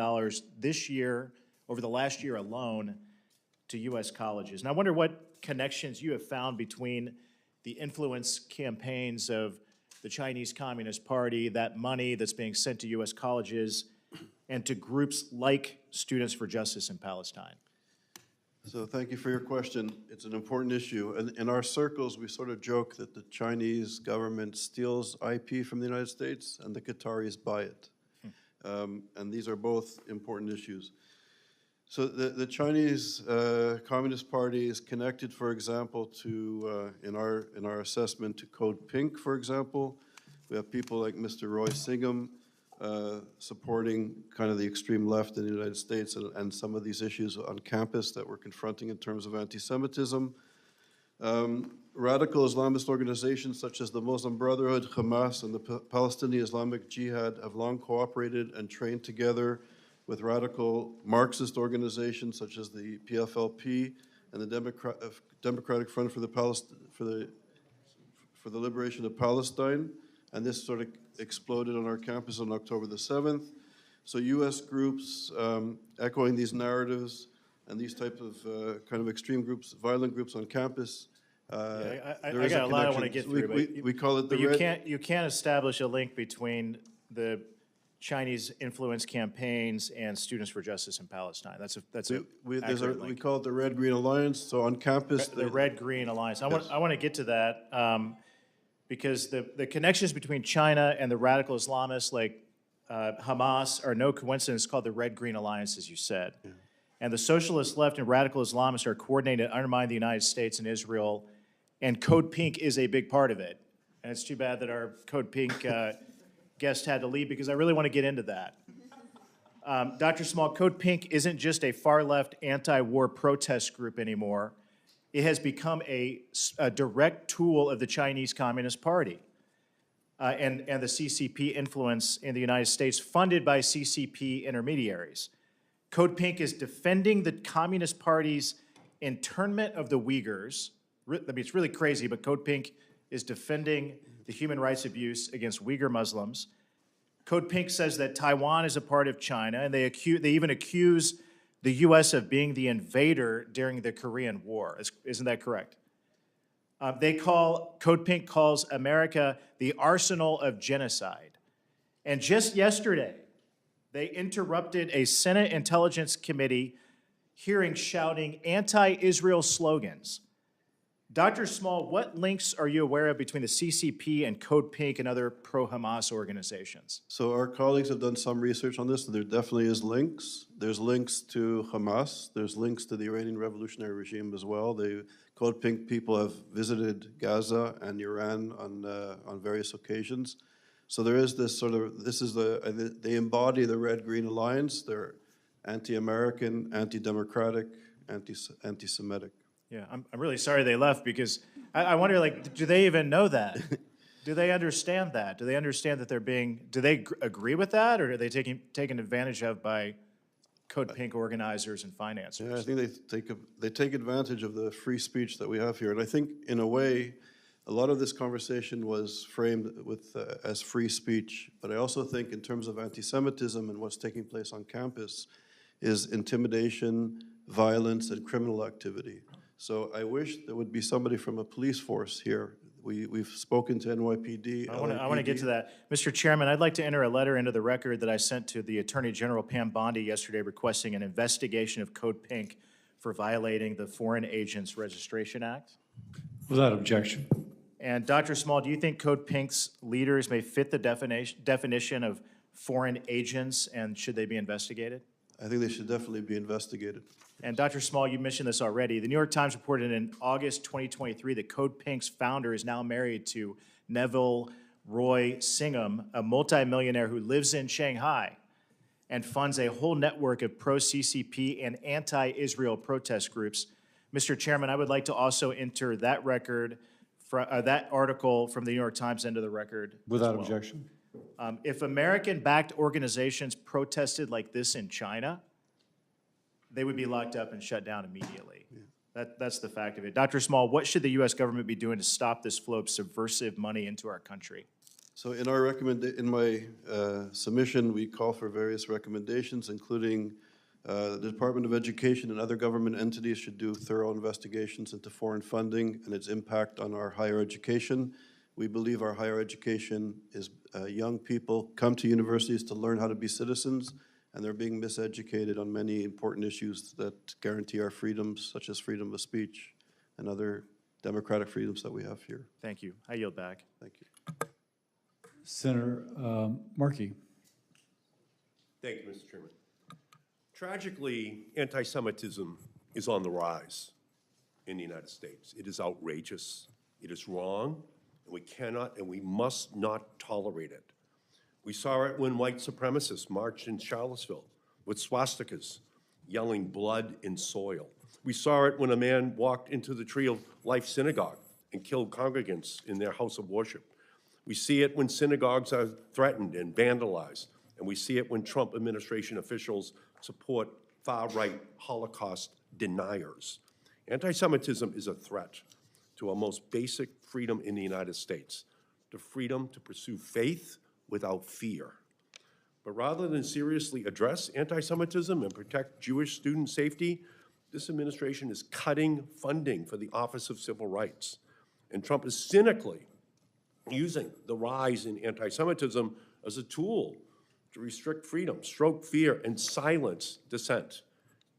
this year, over the last year alone, to U.S. colleges. And I wonder what connections you have found between the influence campaigns of the Chinese Communist Party, that money that's being sent to U.S. colleges, and to groups like Students for Justice in Palestine. So thank you for your question. It's an important issue. And in our circles, we sort of joke that the Chinese government steals IP from the United States and the Qataris buy it. And these are both important issues. So the Chinese Communist Party is connected, for example, to, in our assessment, to Code Pink, for example. We have people like Mr. Roy Singham supporting kind of the extreme left in the United States and some of these issues on campus that we're confronting in terms of anti-Semitism. Radical Islamist organizations such as the Muslim Brotherhood, Hamas, and the Palestinian Islamic Jihad have long cooperated and trained together with radical Marxist organizations such as the PFLP and the Democratic Front for the Liberation of Palestine. And this sort of exploded on our campus on October the 7th. So U.S. groups echoing these narratives and these type of kind of extreme groups, violent groups on campus. I got a lot I want to get through. We call it the but you can't establish a link between the Chinese influence campaigns and Students for Justice in Palestine. We call it the Red-Green Alliance. So on campus, the Red-Green Alliance. Yes. I want to get to that. Because the connections between China and the radical Islamists like Hamas are no coincidence. It's called the Red-Green Alliance, as you said. Yeah. And the socialist left and radical Islamists are coordinated to undermine the United States and Israel, and Code Pink is a big part of it. And it's too bad that our Code Pink guest had to leave because I really want to get into that. Dr. Small, Code Pink isn't just a far-left anti-war protest group anymore. It has become a direct tool of the Chinese Communist Party and the CCP influence in the United States, funded by CCP intermediaries. Code Pink is defending the Communist Party's internment of the Uyghurs. I mean, it's really crazy, but Code Pink is defending the human rights abuse against Uyghur Muslims. Code Pink says that Taiwan is a part of China, and they even accuse the U.S. of being the invader during the Korean War. Isn't that correct? Code Pink calls America the arsenal of genocide. And just yesterday, they interrupted a Senate Intelligence Committee hearing shouting anti-Israel slogans. Dr. Small, what links are you aware of between the CCP and Code Pink and other pro-Hamas organizations? So our colleagues have done some research on this, and there definitely is links. There's links to Hamas. There's links to the Iranian revolutionary regime as well. The Code Pink people have visited Gaza and Iran on various occasions. So there is this sort of, they embody the Red-Green Alliance. They're anti-American, anti-democratic, anti-Semitic. Yeah, I'm really sorry they left because I wonder, like, do they even know that? Do they understand that? Do they understand that they're being, do they agree with that, or are they taken advantage of by Code Pink organizers and financiers? Yeah, I think they take advantage of the free speech that we have here. And I think, in a way, a lot of this conversation was framed with as free speech. But I also think, in terms of anti-Semitism and what's taking place on campus, is intimidation, violence, and criminal activity. So I wish there would be somebody from a police force here. We've spoken to NYPD. I want to get to that. Mr. Chairman, I'd like to enter a letter into the record that I sent to the Attorney General Pam Bondi yesterday requesting an investigation of Code Pink for violating the Foreign Agents Registration Act. Without objection. And Dr. Small, do you think Code Pink's leaders may fit the definition of foreign agents, and should they be investigated? I think they should definitely be investigated. And Dr. Small, you mentioned this already. The New York Times reported in August 2023 that Code Pink's founder is now married to Neville Roy Singham, a multimillionaire who lives in Shanghai and funds a whole network of pro-CCP and anti-Israel protest groups. Mr. Chairman, I would like to also enter that record, that article from the New York Times into the record. Without objection. If American-backed organizations protested like this in China, they would be locked up and shut down immediately. Yeah. That's the fact of it. Dr. Small, what should the U.S. government be doing to stop this flow of subversive money into our country? So in my submission, we call for various recommendations, including the Department of Education and other government entities should do thorough investigations into foreign funding and its impact on our higher education. We believe our higher education is young people come to universities to learn how to be citizens, and they're being miseducated on many important issues that guarantee our freedoms, such as freedom of speech and other democratic freedoms that we have here. Thank you. I yield back. Thank you. Senator Markey. Thank you, Mr. Chairman. Tragically, anti-Semitism is on the rise in the United States. It is outrageous. It is wrong, and we cannot and we must not tolerate it. We saw it when white supremacists marched in Charlottesville with swastikas, yelling blood and soil. We saw it when a man walked into the Tree of Life synagogue and killed congregants in their house of worship. We see it when synagogues are threatened and vandalized, and we see it when Trump administration officials support far-right Holocaust deniers. Anti-Semitism is a threat to our most basic freedom in the United States, the freedom to pursue faith without fear. But rather than seriously address anti-Semitism and protect Jewish student safety, this administration is cutting funding for the Office of Civil Rights. And Trump is cynically using the rise in anti-Semitism as a tool to restrict freedom, stroke fear, and silence dissent.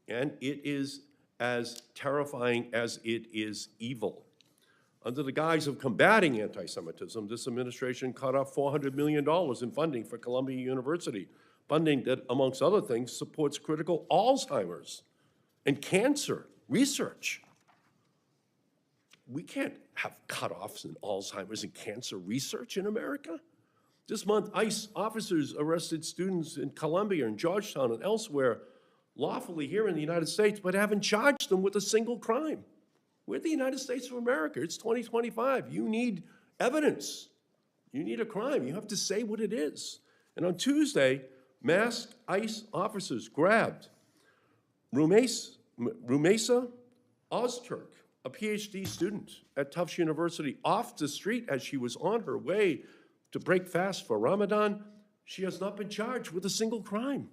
And it is as terrifying as it is evil. Under the guise of combating anti-Semitism, this administration cut off $400 million in funding for Columbia University, funding that, amongst other things, supports critical Alzheimer's and cancer research. We can't have cutoffs in Alzheimer's and cancer research in America. This month, ICE officers arrested students in Columbia and Georgetown and elsewhere lawfully here in the United States, but haven't charged them with a single crime. We're the United States of America. It's 2025. You need evidence. You need a crime. You have to say what it is. And on Tuesday, masked ICE officers grabbed Rumesa Ozturk, a PhD student at Tufts University, off the street as she was on her way to break fast for Ramadan. She has not been charged with a single crime.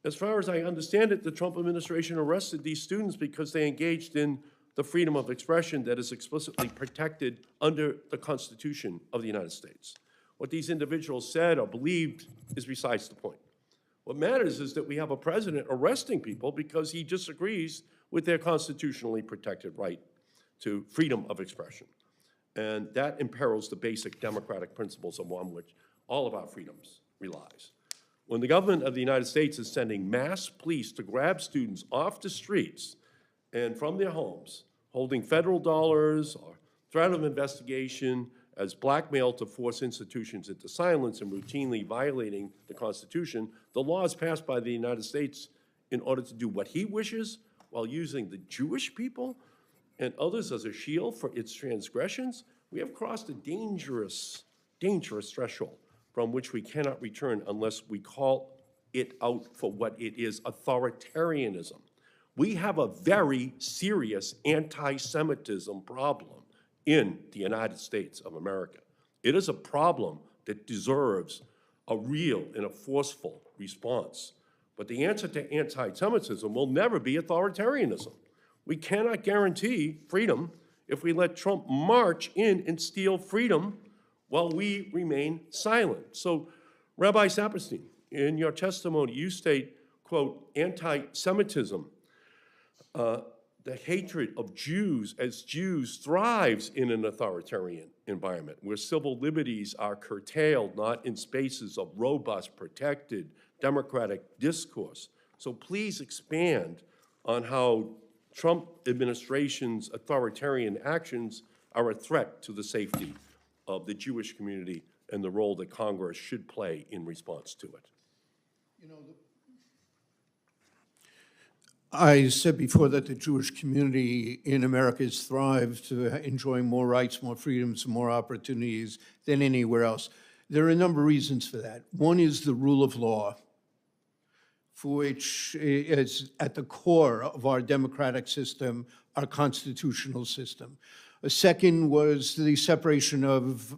As far as I understand it, the Trump administration arrested these students because they engaged in the freedom of expression that is explicitly protected under the Constitution of the United States. What these individuals said or believed is besides the point. What matters is that we have a president arresting people because he disagrees with their constitutionally protected right to freedom of expression. And that imperils the basic democratic principles upon which all of our freedoms relies. When the government of the United States is sending mass police to grab students off the streets and from their homes, holding federal dollars or threat of investigation as blackmail to force institutions into silence and routinely violating the Constitution, the laws passed by the United States in order to do what he wishes while using the Jewish people and others as a shield for its transgressions, we have crossed a dangerous, dangerous threshold from which we cannot return unless we call it out for what it is, authoritarianism. We have a very serious anti-Semitism problem in the United States of America. It is a problem that deserves a real and a forceful response. But the answer to anti-Semitism will never be authoritarianism. We cannot guarantee freedom if we let Trump march in and steal freedom while we remain silent. So, Rabbi Saperstein, in your testimony, you state, quote, anti-Semitism, the hatred of Jews as Jews thrives in an authoritarian environment where civil liberties are curtailed, not in spaces of robust, protected, democratic discourse. So please expand on how Trump administration's authoritarian actions are a threat to the safety of the Jewish community and the role that Congress should play in response to it. You know, I said before that the Jewish community in America has thrived, enjoying more rights, more freedoms, more opportunities than anywhere else. There are a number of reasons for that. One is the rule of law, for which is at the core of our democratic system, our constitutional system. A second was the separation of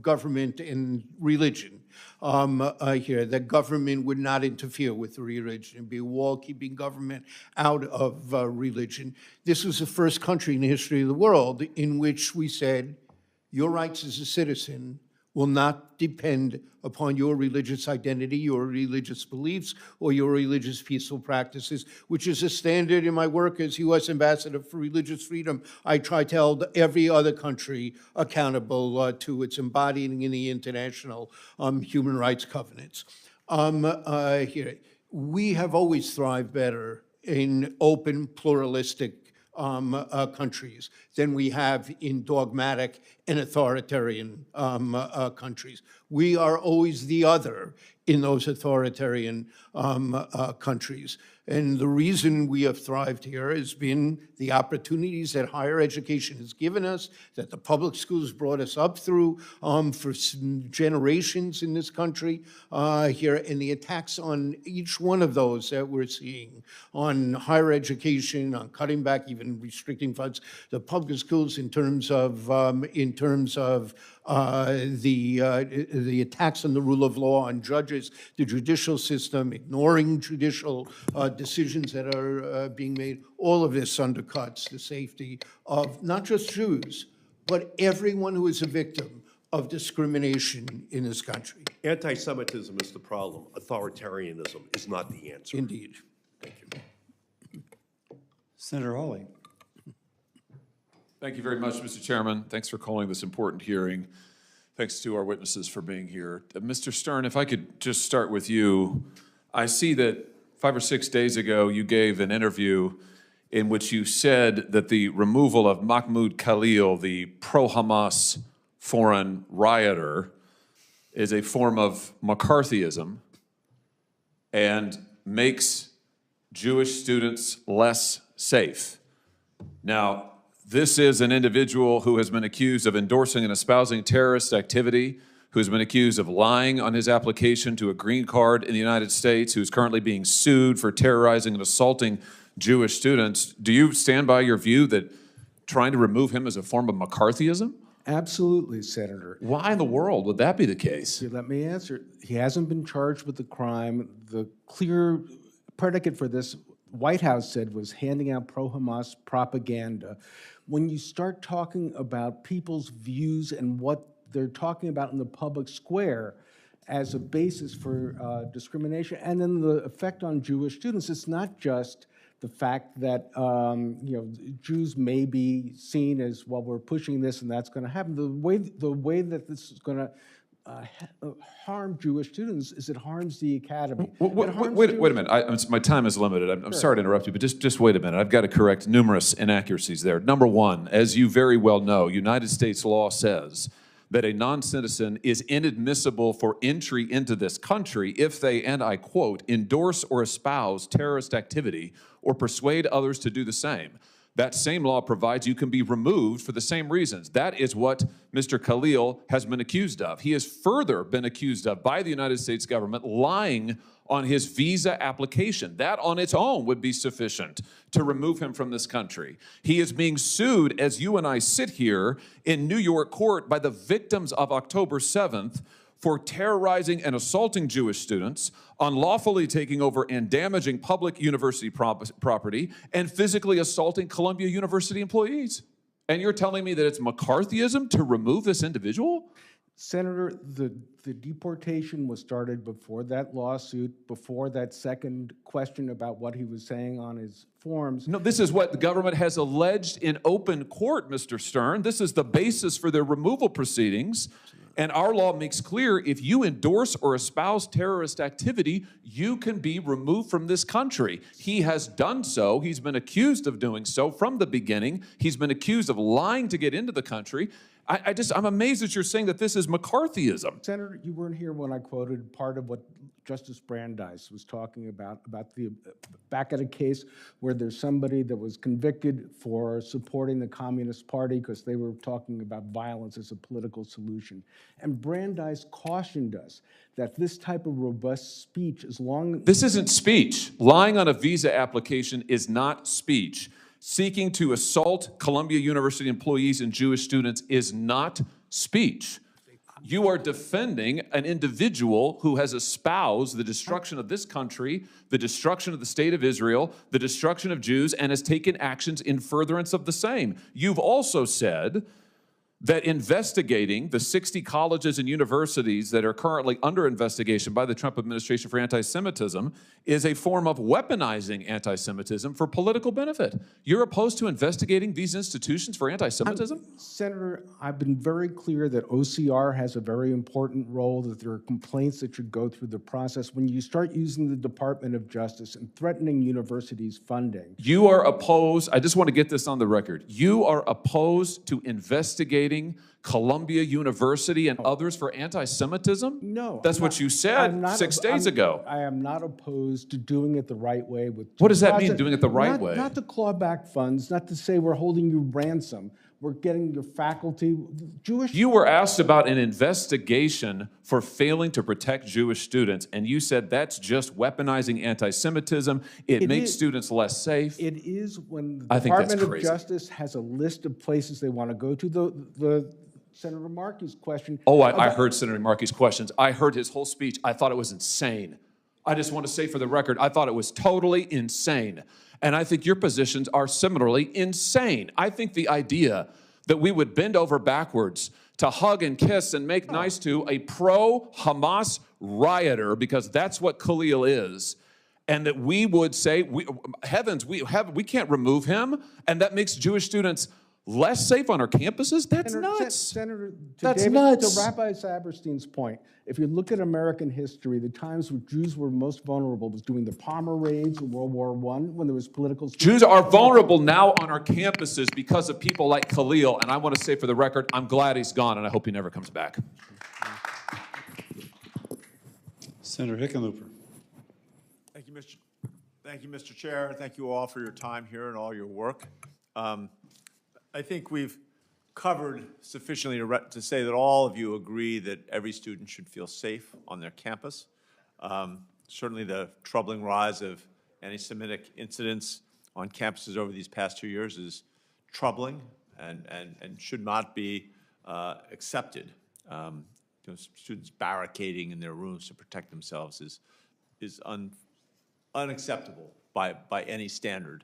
government and religion. Here, that government would not interfere with religion and be a wall keeping government out of religion. This was the first country in the history of the world in which we said, your rights as a citizen will not depend upon your religious identity, your religious beliefs, or your religious peaceful practices, which is a standard in my work as U.S. Ambassador for Religious Freedom. I try to hold every other country accountable to its embodying in the international human rights covenants. Here, we have always thrived better in open, pluralistic countries than we have in dogmatic and authoritarian countries. We are always the other in those authoritarian countries. And the reason we have thrived here has been the opportunities that higher education has given us, that the public schools brought us up through for generations in this country here, and the attacks on each one of those that we're seeing on higher education, on cutting back, even restricting funds, the public schools in terms of the attacks on the rule of law, on judges, the judicial system, ignoring judicial decisions that are being made. All of this undercuts the safety of not just Jews, but everyone who is a victim of discrimination in this country. Anti-Semitism is the problem. Authoritarianism is not the answer. Indeed. Thank you. Senator Hawley. Thank you very much, Mr. Chairman. Thanks for calling this important hearing. Thanks to our witnesses for being here. Mr. Stern, if I could just start with you. I see that 5 or 6 days ago you gave an interview in which you said that the removal of Mahmoud Khalil, the pro-Hamas foreign rioter, is a form of McCarthyism and makes Jewish students less safe. Now, this is an individual who has been accused of endorsing and espousing terrorist activity, who has been accused of lying on his application to a green card in the United States, who's currently being sued for terrorizing and assaulting Jewish students. Do you stand by your view that trying to remove him is a form of McCarthyism? Absolutely, Senator. Why in the world would that be the case? Let me answer. He hasn't been charged with the crime. The clear predicate for this, White House said, was handing out pro-Hamas propaganda. When you start talking about people's views and what they're talking about in the public square as a basis for discrimination, and then the effect on Jewish students, it's not just the fact that, Jews may be seen as, well, we're pushing this and that's going to happen. The way that this is going to harm Jewish students is it harms the academy. Wait a minute. My time is limited. I'm sorry to interrupt you, but just wait a minute. I've got to correct numerous inaccuracies there. Number one, as you very well know, United States law says that a non-citizen is inadmissible for entry into this country if they, and I quote, endorse or espouse terrorist activity or persuade others to do the same. That same law provides you can be removed for the same reasons. That is what Mr. Khalil has been accused of. He has further been accused of by the United States government lying on his visa application. That on its own would be sufficient to remove him from this country. He is being sued as you and I sit here in New York court by the victims of October 7th for terrorizing and assaulting Jewish students, unlawfully taking over and damaging public university property, and physically assaulting Columbia University employees. And you're telling me that it's McCarthyism to remove this individual? Senator, the deportation was started before that lawsuit, before that second question about what he was saying on his forms. No, this is what the government has alleged in open court, Mr. Stern. This is the basis for their removal proceedings. And our law makes clear if you endorse or espouse terrorist activity, you can be removed from this country. He has done so. He's been accused of doing so from the beginning. He's been accused of lying to get into the country. I'm amazed that you're saying that this is McCarthyism. Senator, you weren't here when I quoted part of what Justice Brandeis was talking about the back at a case where there's somebody that was convicted for supporting the Communist Party because they were talking about violence as a political solution. And Brandeis cautioned us that this type of robust speech, as long as... This isn't speech. Lying on a visa application is not speech. Seeking to assault Columbia University employees and Jewish students is not speech. You are defending an individual who has espoused the destruction of this country, the destruction of the state of Israel, the destruction of Jews, and has taken actions in furtherance of the same. You've also said that investigating the 60 colleges and universities that are currently under investigation by the Trump administration for anti-Semitism is a form of weaponizing anti-Semitism for political benefit. You're opposed to investigating these institutions for anti-Semitism? Senator, I've been very clear that OCR has a very important role, that there are complaints that should go through the process. When you start using the Department of Justice and threatening universities' funding... You are opposed, I just want to get this on the record, you are opposed to investigating Columbia University and others for anti-Semitism? No. That's what you said 6 days ago. I am not opposed to doing it the right way. What does that mean, doing it the right way? Not to claw back funds, not to say we're holding you ransom. We're getting your faculty, Jewish... You were asked about an investigation for failing to protect Jewish students, and you said that's just weaponizing anti-Semitism. It makes students less safe. It is when the I think that's Department of crazy. Justice has a list of places they want to go to. The Senator Markey's question... Oh, I heard Senator Markey's questions. I heard his whole speech. I thought it was insane. I just want to say for the record, I thought it was totally insane. And I think your positions are similarly insane. I think the idea that we would bend over backwards to hug and kiss and make nice to a pro-Hamas rioter, because that's what Khalil is, and that we would say, heavens, we can't remove him, and that makes Jewish students less safe on our campuses? That's nuts. Senator, that's nuts. To Rabbi Saberstein's point, if you look at American history, the times where Jews were most vulnerable was during the Palmer raids in World War I, when there was political... Jews are vulnerable now on our campuses because of people like Khalil, and I want to say for the record, I'm glad he's gone, and I hope he never comes back. Senator Hickenlooper. Thank you, Mr. Chair. Thank you all for your time here and all your work. I think we've covered sufficiently to say that all of you agree that every student should feel safe on their campus. Certainly the troubling rise of anti-Semitic incidents on campuses over these past 2 years is troubling and should not be accepted. Students barricading in their rooms to protect themselves is unacceptable by any standard.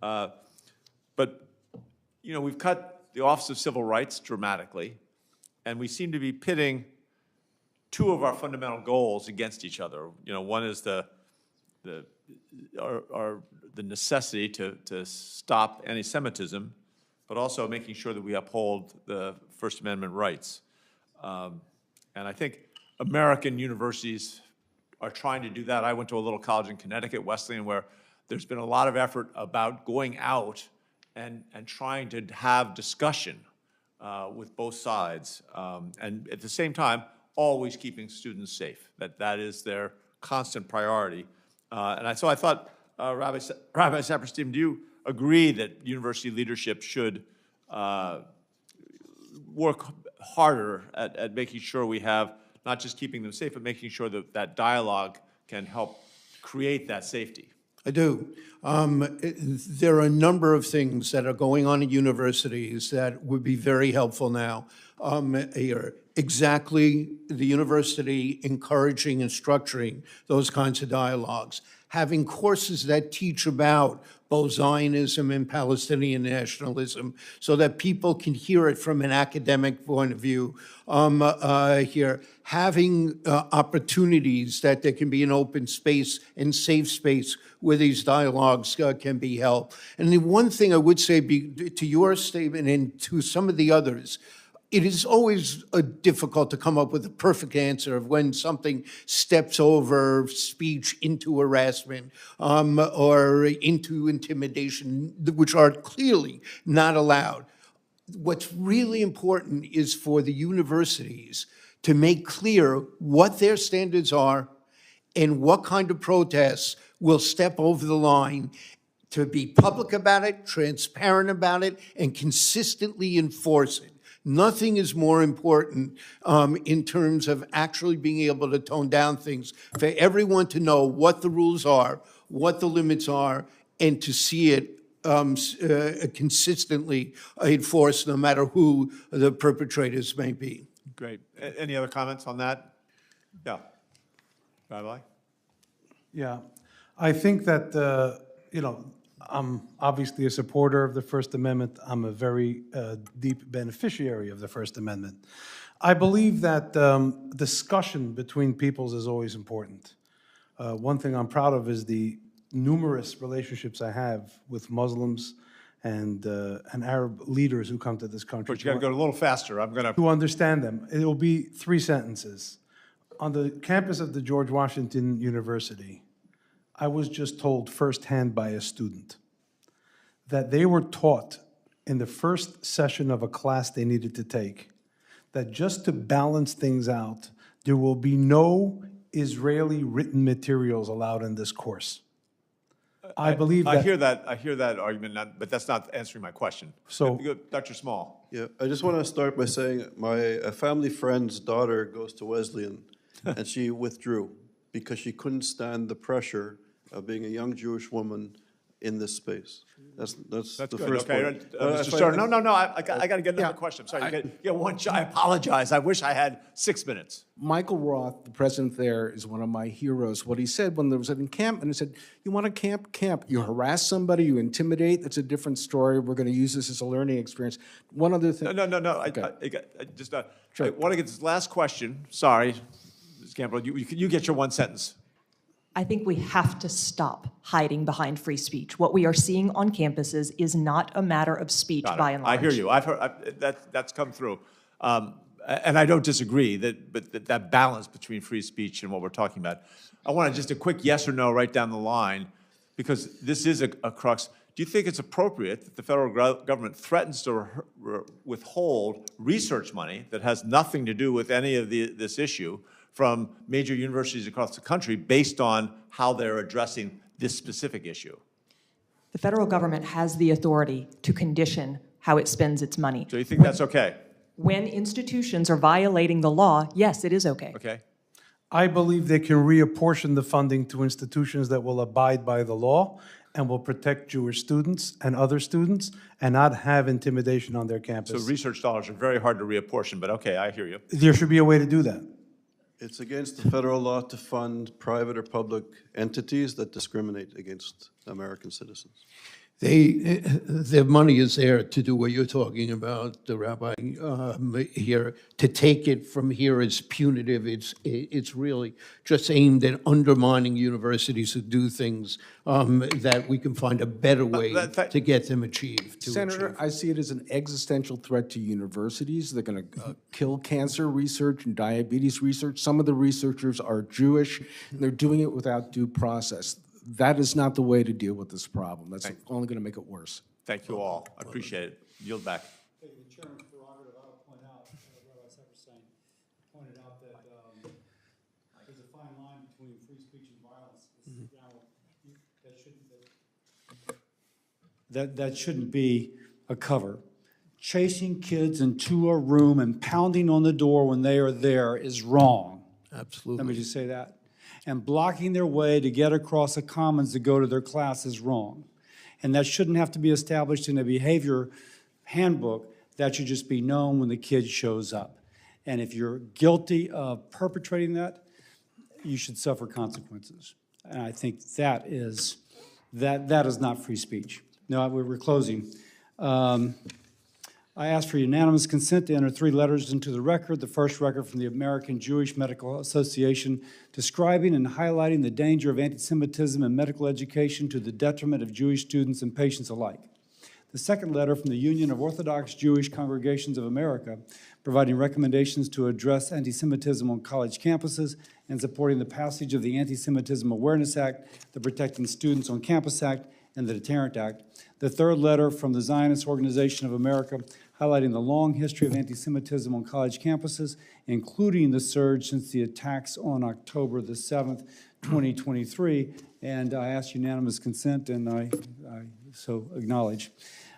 But we've cut the Office of Civil Rights dramatically, and we seem to be pitting two of our fundamental goals against each other. One is the are the necessity to stop anti-Semitism, but also making sure that we uphold the First Amendment rights. And I think American universities are trying to do that. I went to a little college in Connecticut, Wesleyan, where there's been a lot of effort about going out and trying to have discussion with both sides. And at the same time, always keeping students safe. That is their constant priority. So I thought, Rabbi Saperstein, do you agree that university leadership should work harder at making sure we have not just keeping them safe, but making sure that that dialogue can help create that safety? I do. There are a number of things that are going on at universities that would be very helpful now. Exactly the university encouraging and structuring those kinds of dialogues, having courses that teach about both Zionism and Palestinian nationalism so that people can hear it from an academic point of view. Here, having opportunities that there can be an open space and safe space where these dialogues can be held. And the one thing I would say to your statement and to some of the others, it is always difficult to come up with a perfect answer of when something steps over speech into harassment or into intimidation, which are clearly not allowed. What's really important is for the universities to make clear what their standards are and what kind of protests will step over the line, to be public about it, transparent about it, and consistently enforce it. Nothing is more important in terms of actually being able to tone down things, for everyone to know what the rules are, what the limits are, and to see it consistently enforced, no matter who the perpetrators may be. Great. Any other comments on that? Yeah. Rabbi? Yeah, I think that, I'm obviously a supporter of the First Amendment. I'm a very deep beneficiary of the First Amendment. I believe that discussion between peoples is always important. One thing I'm proud of is the numerous relationships I have with Muslims and Arab leaders who come to this country. But you got to go a little faster. I'm going To understand them. It will be 3 sentences. On the campus of the George Washington University, I was just told firsthand by a student that they were taught in the first session of a class they needed to take that just to balance things out, there will be no Israeli written materials allowed in this course. I believe that. I hear that argument, but that's not answering my question. So, Dr. Small. Yeah, I just want to start by saying a family friend's daughter goes to Wesleyan, and she withdrew because she couldn't stand the pressure of being a young Jewish woman in this space. That's the good. first Okay, point. Mr. Stern, no, I got to get another question. I'm sorry, I apologize. I wish I had 6 minutes. Michael Roth, the president there, is one of my heroes. What he said when there was an encampment, he said, you want to camp. You harass somebody, you intimidate, that's a different story. We're going to use this as a learning experience. One other thing. No. Okay. I want to get this last question. Sorry, Ms. Campbell, you get your 1 sentence. I think we have to stop hiding behind free speech. What we are seeing on campuses is not a matter of speech by and large. I hear you. I've heard that's come through. And I don't disagree that balance between free speech and what we're talking about. I want just a quick yes or no right down the line, because this is a crux. Do you think it's appropriate that the federal government threatens to withhold research money that has nothing to do with any of this issue from major universities across the country based on how they're addressing this specific issue? The federal government has the authority to condition how it spends its money. So you think that's okay? When institutions are violating the law, yes, it is okay. Okay. I believe they can reapportion the funding to institutions that will abide by the law and will protect Jewish students and other students and not have intimidation on their campus. So research dollars are very hard to reapportion, but okay, I hear you. There should be a way to do that. It's against the federal law to fund private or public entities that discriminate against American citizens. The money is there to do what you're talking about, the rabbi here. To take it from here is punitive. It's really just aimed at undermining universities who do things that we can find a better way to get them achieved. Senator, I see it as an existential threat to universities. They're going to kill cancer research and diabetes research. Some of the researchers are Jewish, and they're doing it without due process. That is not the way to deal with this problem. That's only going to make it worse. Thank you all. I appreciate it. Yield back. The chairman's prerogative, I will point out, Rabbi Severstein pointed out that there's a fine line between free speech and violence. That shouldn't be a cover. Chasing kids into a room and pounding on the door when they are there is wrong. Absolutely. Let me just say that. And blocking their way to get across the commons to go to their class is wrong. And that shouldn't have to be established in a behavior handbook. That should just be known when the kid shows up. And if you're guilty of perpetrating that, you should suffer consequences. And I think that is not free speech. No, we're closing. I ask for unanimous consent to enter 3 letters into the record. The first record from the American Jewish Medical Association describing and highlighting the danger of anti-Semitism in medical education to the detriment of Jewish students and patients alike. The second letter from the Union of Orthodox Jewish Congregations of America providing recommendations to address anti-Semitism on college campuses and supporting the passage of the Anti-Semitism Awareness Act, the Protecting Students on Campus Act, and the Deterrent Act. The third letter from the Zionist Organization of America highlighting the long history of anti-Semitism on college campuses, including the surge since the attacks on October the 7th, 2023. And I ask unanimous consent, and I so acknowledge.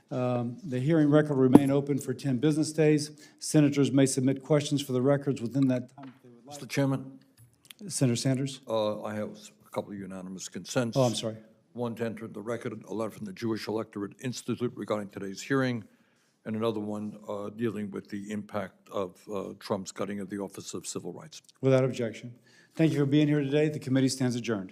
The hearing record will remain open for 10 business days. Senators may submit questions for the records within that time if they would like. Mr. Chairman? Senator Sanders? I have a couple of unanimous consents. Oh, I'm sorry. One to enter the record, a letter from the Jewish Electorate Institute regarding today's hearing, and another one dealing with the impact of Trump's cutting of the Office of Civil Rights. Without objection. Thank you for being here today. The committee stands adjourned.